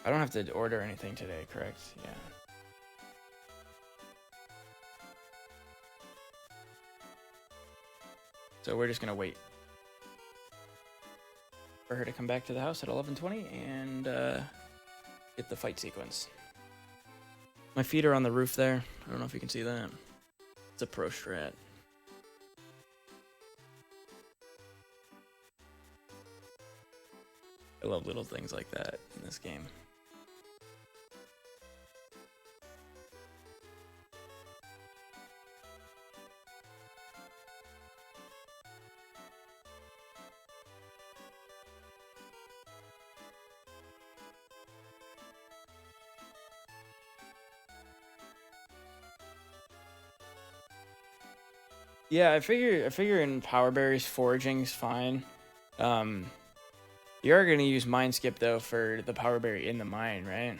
I don't have to order anything today, correct? Yeah. So we're just gonna wait for her to come back to the house at 11:20 and get the fight sequence. My feet are on the roof there. I don't know if you can see that. It's a pro strat. I love little things like that in this game. Yeah, I figure in power berries foraging's fine. You are gonna use mind skip though for the power berry in the mine, right?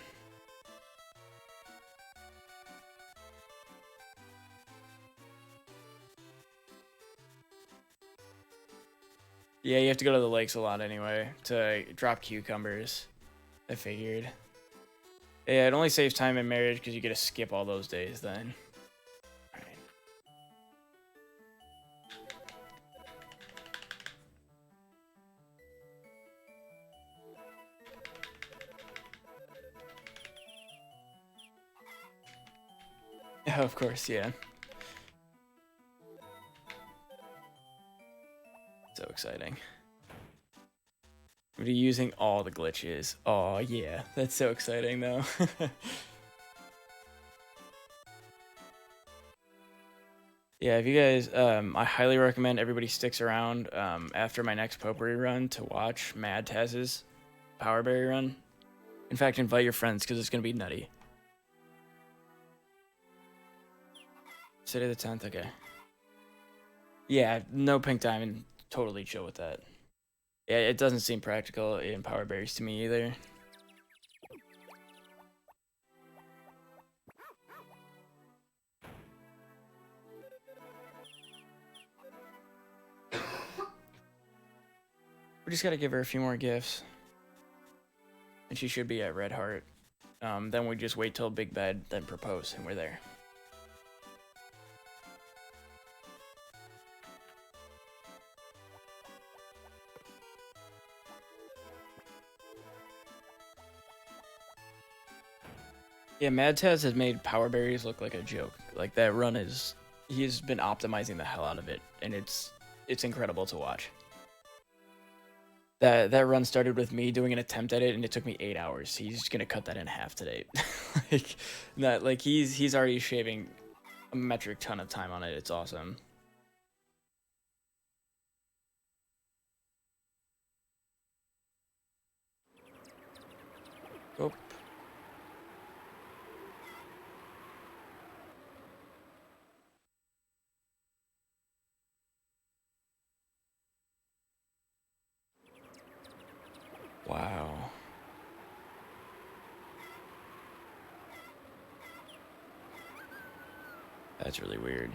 Yeah, you have to go to the lakes a lot anyway to drop cucumbers. I figured. Yeah, it only saves time in marriage because you get to skip all those days then. Yeah, of course, yeah. So exciting. We're using all the glitches. Oh yeah, that's so exciting though. Yeah, if you guys, I highly recommend everybody sticks around after my next Popuri run to watch Mad Taz's Power Berry run. In fact, invite your friends because it's gonna be nutty. today the 10th. Okay. Yeah, no pink diamond. Totally chill with that. Yeah, it doesn't seem practical in power berries to me either. We just gotta give her a few more gifts. And she should be at Red Heart. Then we just wait till Big Bed, then propose, and we're there. Yeah, Mad Taz has made power berries look like a joke. Like that run is, he's been optimizing the hell out of it, and it's incredible to watch. That run started with me doing an attempt at it, and it took me 8 hours. He's gonna cut that in half today. like he's already shaving a metric ton of time on it. It's awesome. Oh. Wow. That's really weird.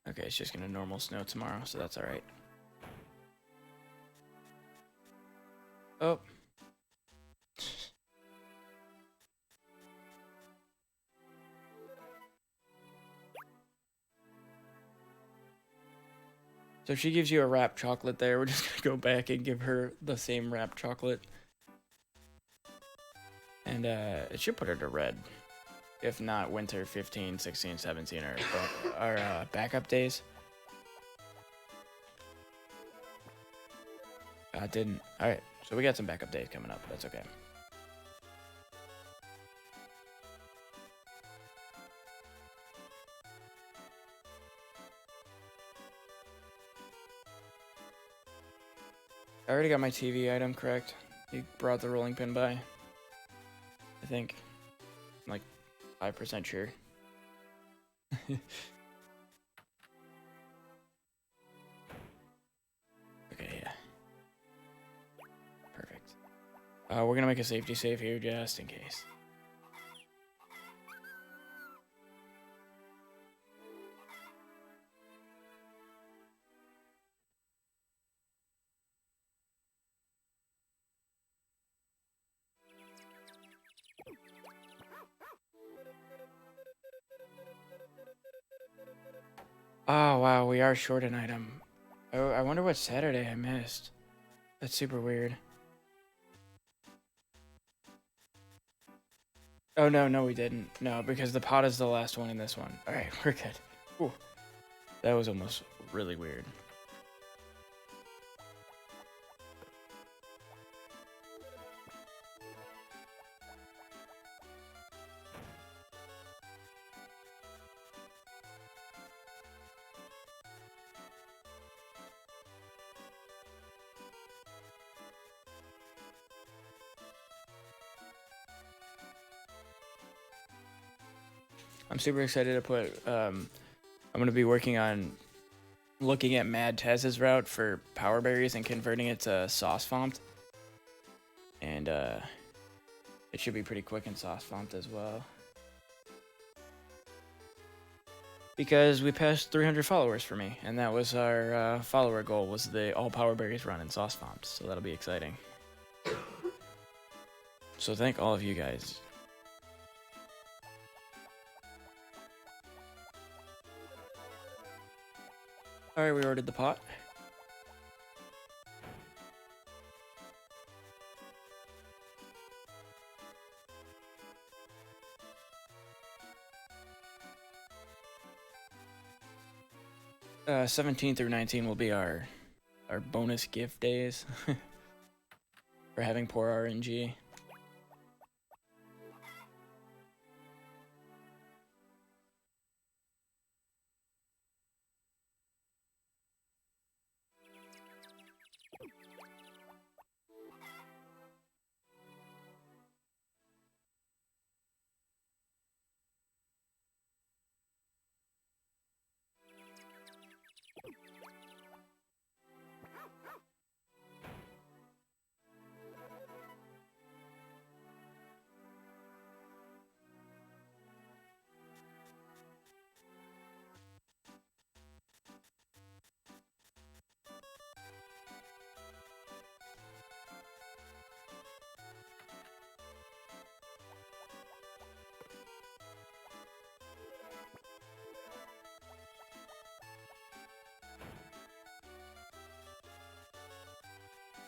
Okay, it's just gonna normal snow tomorrow, so that's alright. Oh. So if she gives you a wrapped chocolate there, we're just gonna go back and give her the same wrapped chocolate. And it should put her to red. If not, winter 15, 16, 17 are backup days. Didn't. Alright, so we got some backup days coming up. That's okay. I already got my TV item correct. You brought the rolling pin by. I think. I'm like 5% sure. Okay, yeah. Perfect. We're gonna make a safety save here just in case. Oh, wow, we are short an item. Oh, I wonder what Saturday I missed. That's super weird. Oh, no, we didn't. No, because the pot is the last one in this one. Alright, we're good. Ooh. That was almost really weird. I'm super excited to put, I'm going to be working on looking at Mad Tez's route for power berries and converting it to sauce FoMT. And, it should be pretty quick in sauce FoMT as well. Because we passed 300 followers for me, and that was our follower goal, was the all power berries run in sauce FoMT, so that'll be exciting. So thank all of you guys. Alright, we ordered the pot. Uh, 17 through 19 will be our bonus gift days for having poor RNG.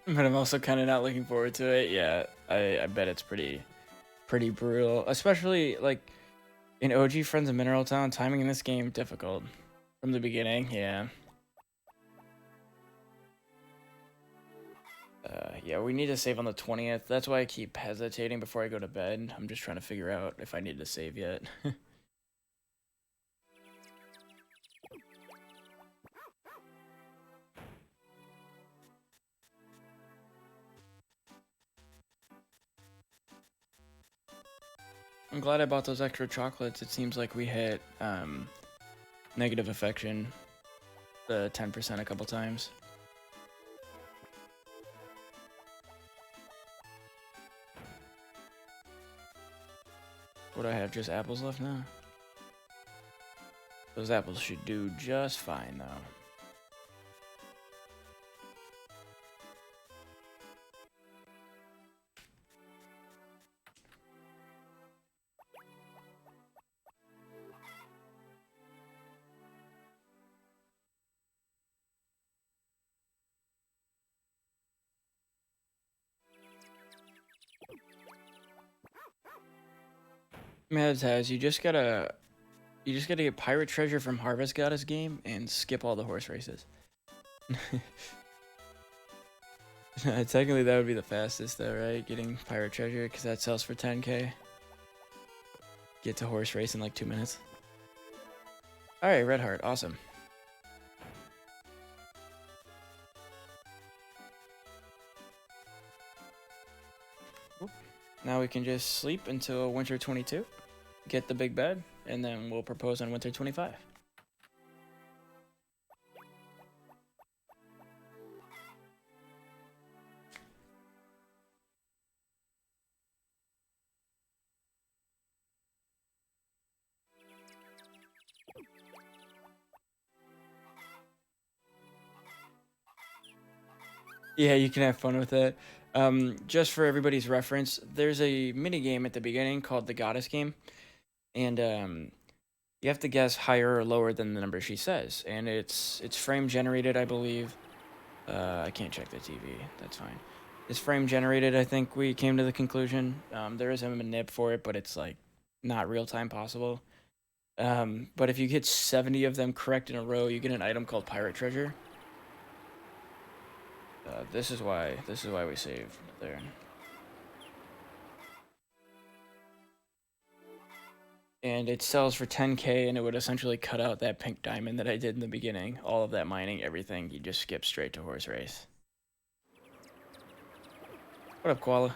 But I'm also kind of not looking forward to it. Yeah, I bet it's pretty brutal, especially like in OG Friends of Mineral Town. Timing in this game difficult from the beginning. Yeah. Yeah, we need to save on the 20th. That's why I keep hesitating before I go to bed. I'm just trying to figure out if I need to save yet. I'm glad I bought those extra chocolates. It seems like we hit negative affection, the 10% a couple times. What do I have? Just apples left now? Those apples should do just fine, though. Mads has, you just gotta get pirate treasure from Harvest Goddess game and skip all the horse races. Technically that would be the fastest though, right? Getting pirate treasure, because that sells for 10k. Get to horse race in like 2 minutes. Alright, red heart, awesome. Now we can just sleep until winter 22, get the big bed, and then we'll propose on winter 25. Yeah, you can have fun with it. Just for everybody's reference, there's a mini game at the beginning called the Goddess game, and you have to guess higher or lower than the number she says, and it's frame generated, I believe. I can't check the TV. That's fine. It's frame generated. I think we came to the conclusion. There is a manip for it, but it's like not real time possible. But if you get 70 of them correct in a row, you get an item called Pirate Treasure. This is why we saved there. And it sells for 10k, and it would essentially cut out that pink diamond that I did in the beginning. All of that mining, everything, you just skip straight to horse race. What up, Koala?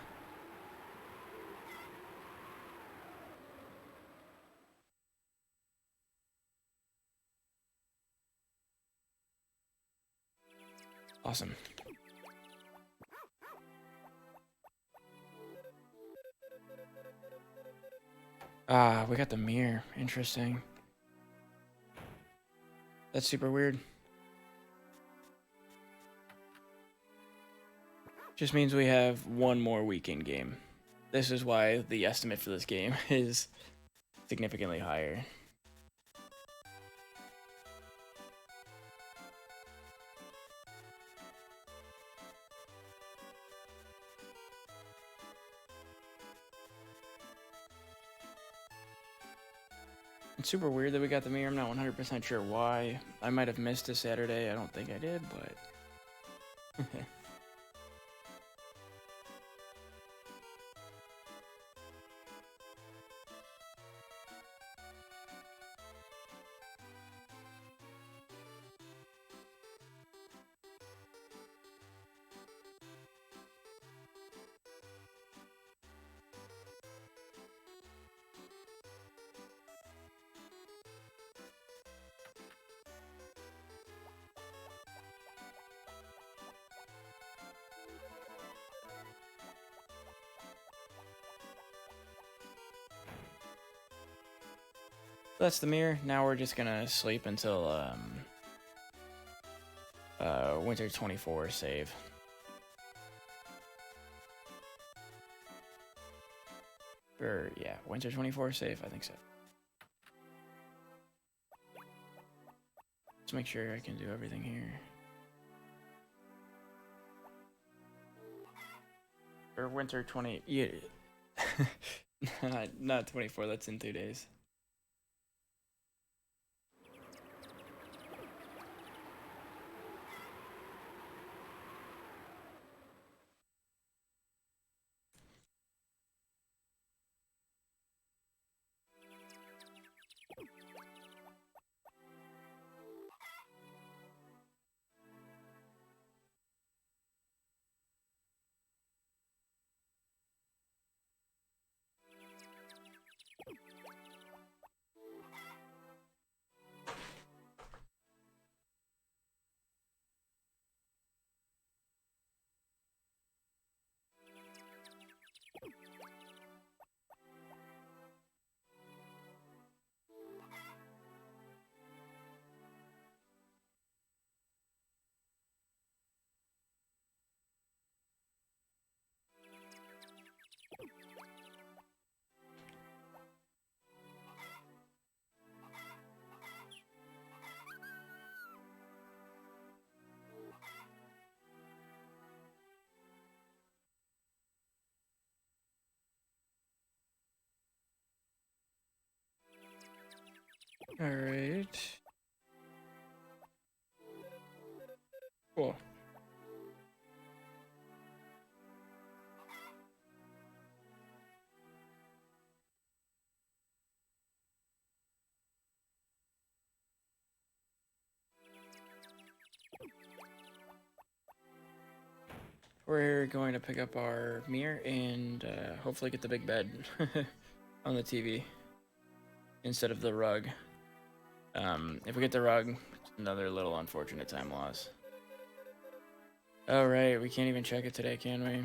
Awesome. Ah, we got the mirror. Interesting. That's super weird. Just means we have one more weekend game. This is why the estimate for this game is significantly higher. It's super weird that we got the mirror. I'm not 100% sure why. I might have missed a Saturday. I don't think I did, but... That's the mirror. Now we're just gonna sleep until winter 24 save. Or yeah, winter 24 save, I think so. Let's make sure I can do everything here. or winter 20. Yeah, not 24. That's in 2 days. All right. Cool. We're going to pick up our mirror and hopefully get the big bed on the TV instead of the rug. If we get the rug, it's another little unfortunate time loss. Oh, right, we can't even check it today, can we?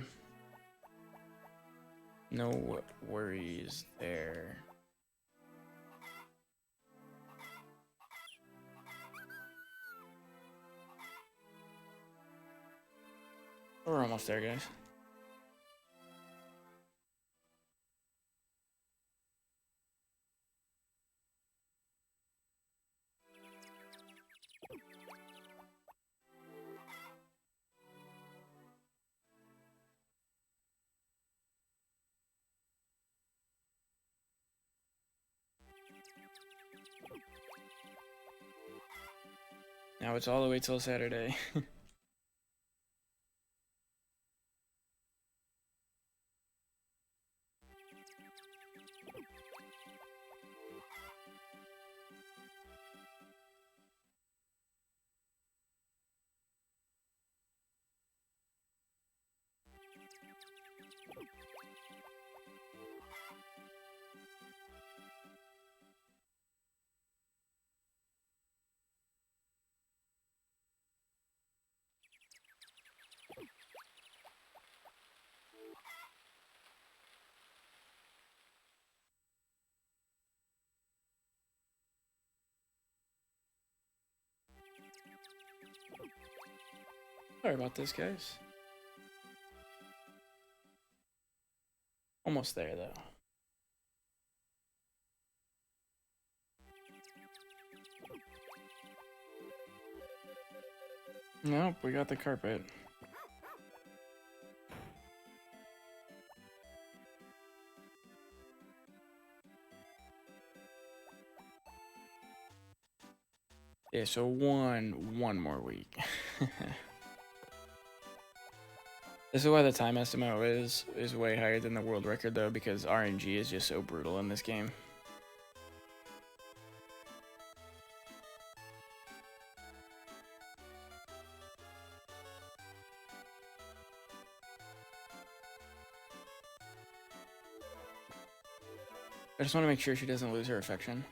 No worries there. We're almost there, guys. Now it's all the way till Saturday. Sorry about this, guys. Almost there, though. Nope, we got the carpet. Yeah, so one more week. This is why the time estimate is way higher than the world record, though, because RNG is just so brutal in this game. I just want to make sure she doesn't lose her affection.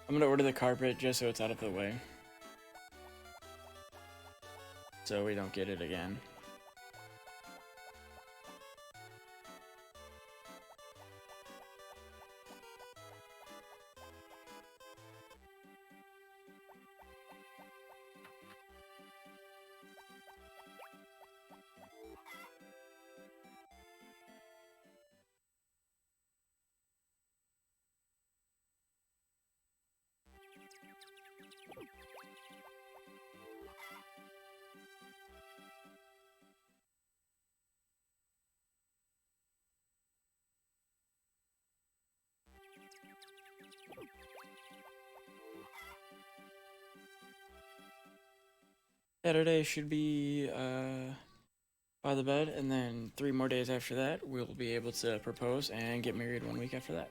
I'm gonna order the carpet just so it's out of the way. so we don't get it again. Saturday should be by the bed, and then 3 more days after that, we'll be able to propose and get married 1 week after that.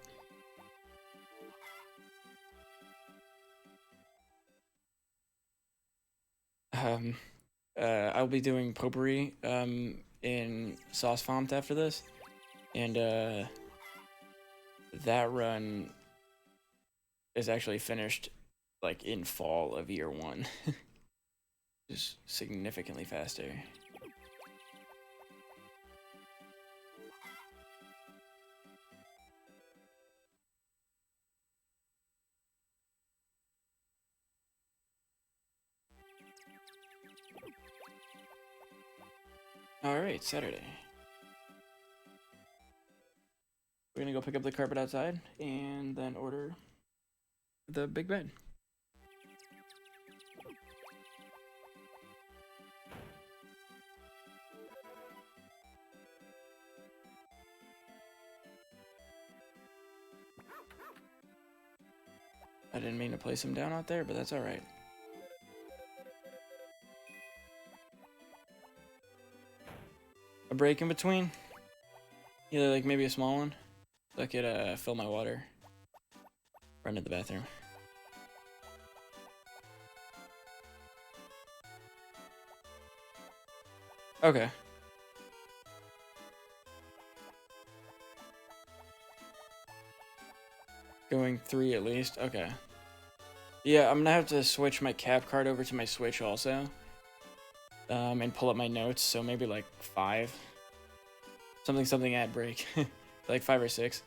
I'll be doing Popuri in Sauce FoMT after this, and that run is actually finished like in fall of year 1. Just significantly faster. Alright, Saturday. We're gonna go pick up the carpet outside and then order the big bed. I didn't mean to place him down out there, but that's alright. A break in between? Either like maybe a small one, so I could fill my water. Run to the bathroom. Okay. Going 3 at least, okay. Yeah, I'm gonna have to switch my cap card over to my Switch also. And pull up my notes, so maybe like 5. Something at break. Like 5 or 6.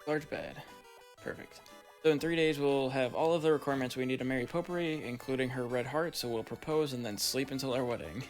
Large bed. Perfect. So in 3 days, we'll have all of the requirements we need to marry Popuri, including her red heart, so we'll propose and then sleep until our wedding.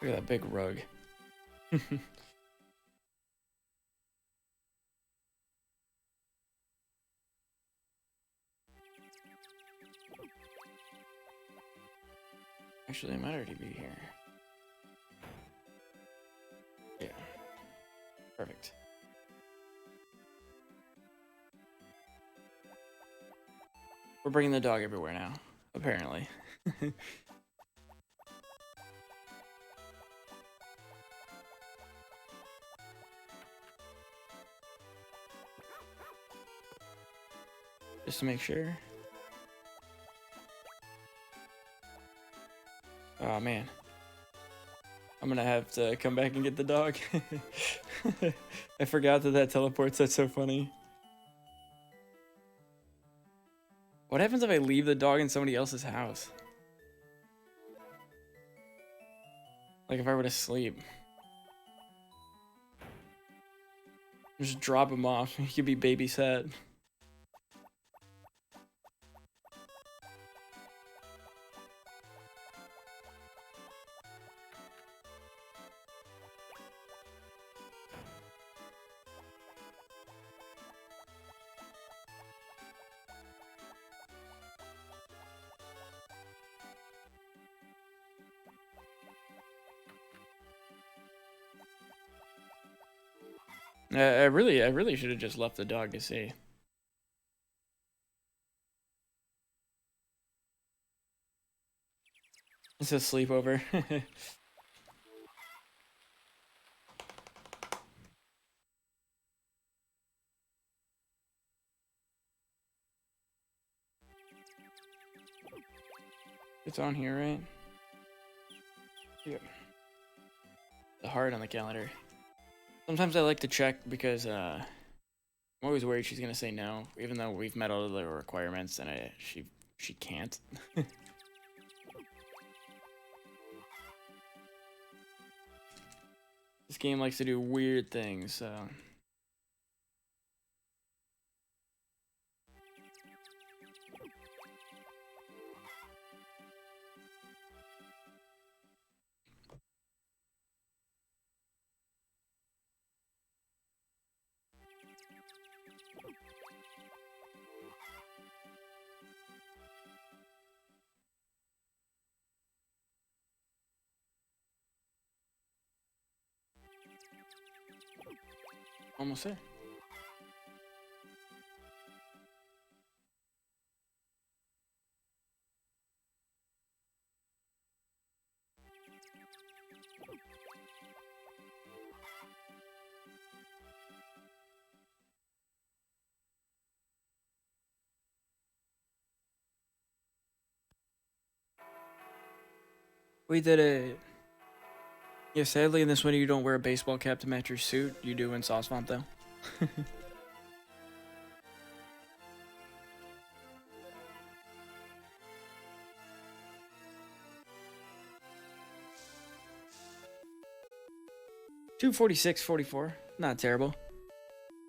Look at that big rug. Actually, I might already be here. Yeah. Perfect. We're bringing the dog everywhere now, apparently. Just to make sure. Oh man. I'm gonna have to come back and get the dog. I forgot that teleports, that's so funny. What happens if I leave the dog in somebody else's house? Like if I were to sleep. Just drop him off, he could be babysat. I really should have just left the dog to see. It's a sleepover. It's on here, right? Yep. The heart on the calendar. Sometimes I like to check because I'm always worried she's gonna say no, even though we've met all of the requirements and she can't. This game likes to do weird things, so. Almost there. We did it. Yeah, sadly in this winter you don't wear a baseball cap to match your suit. You do in Sauce Font though. 246.44. Not terrible.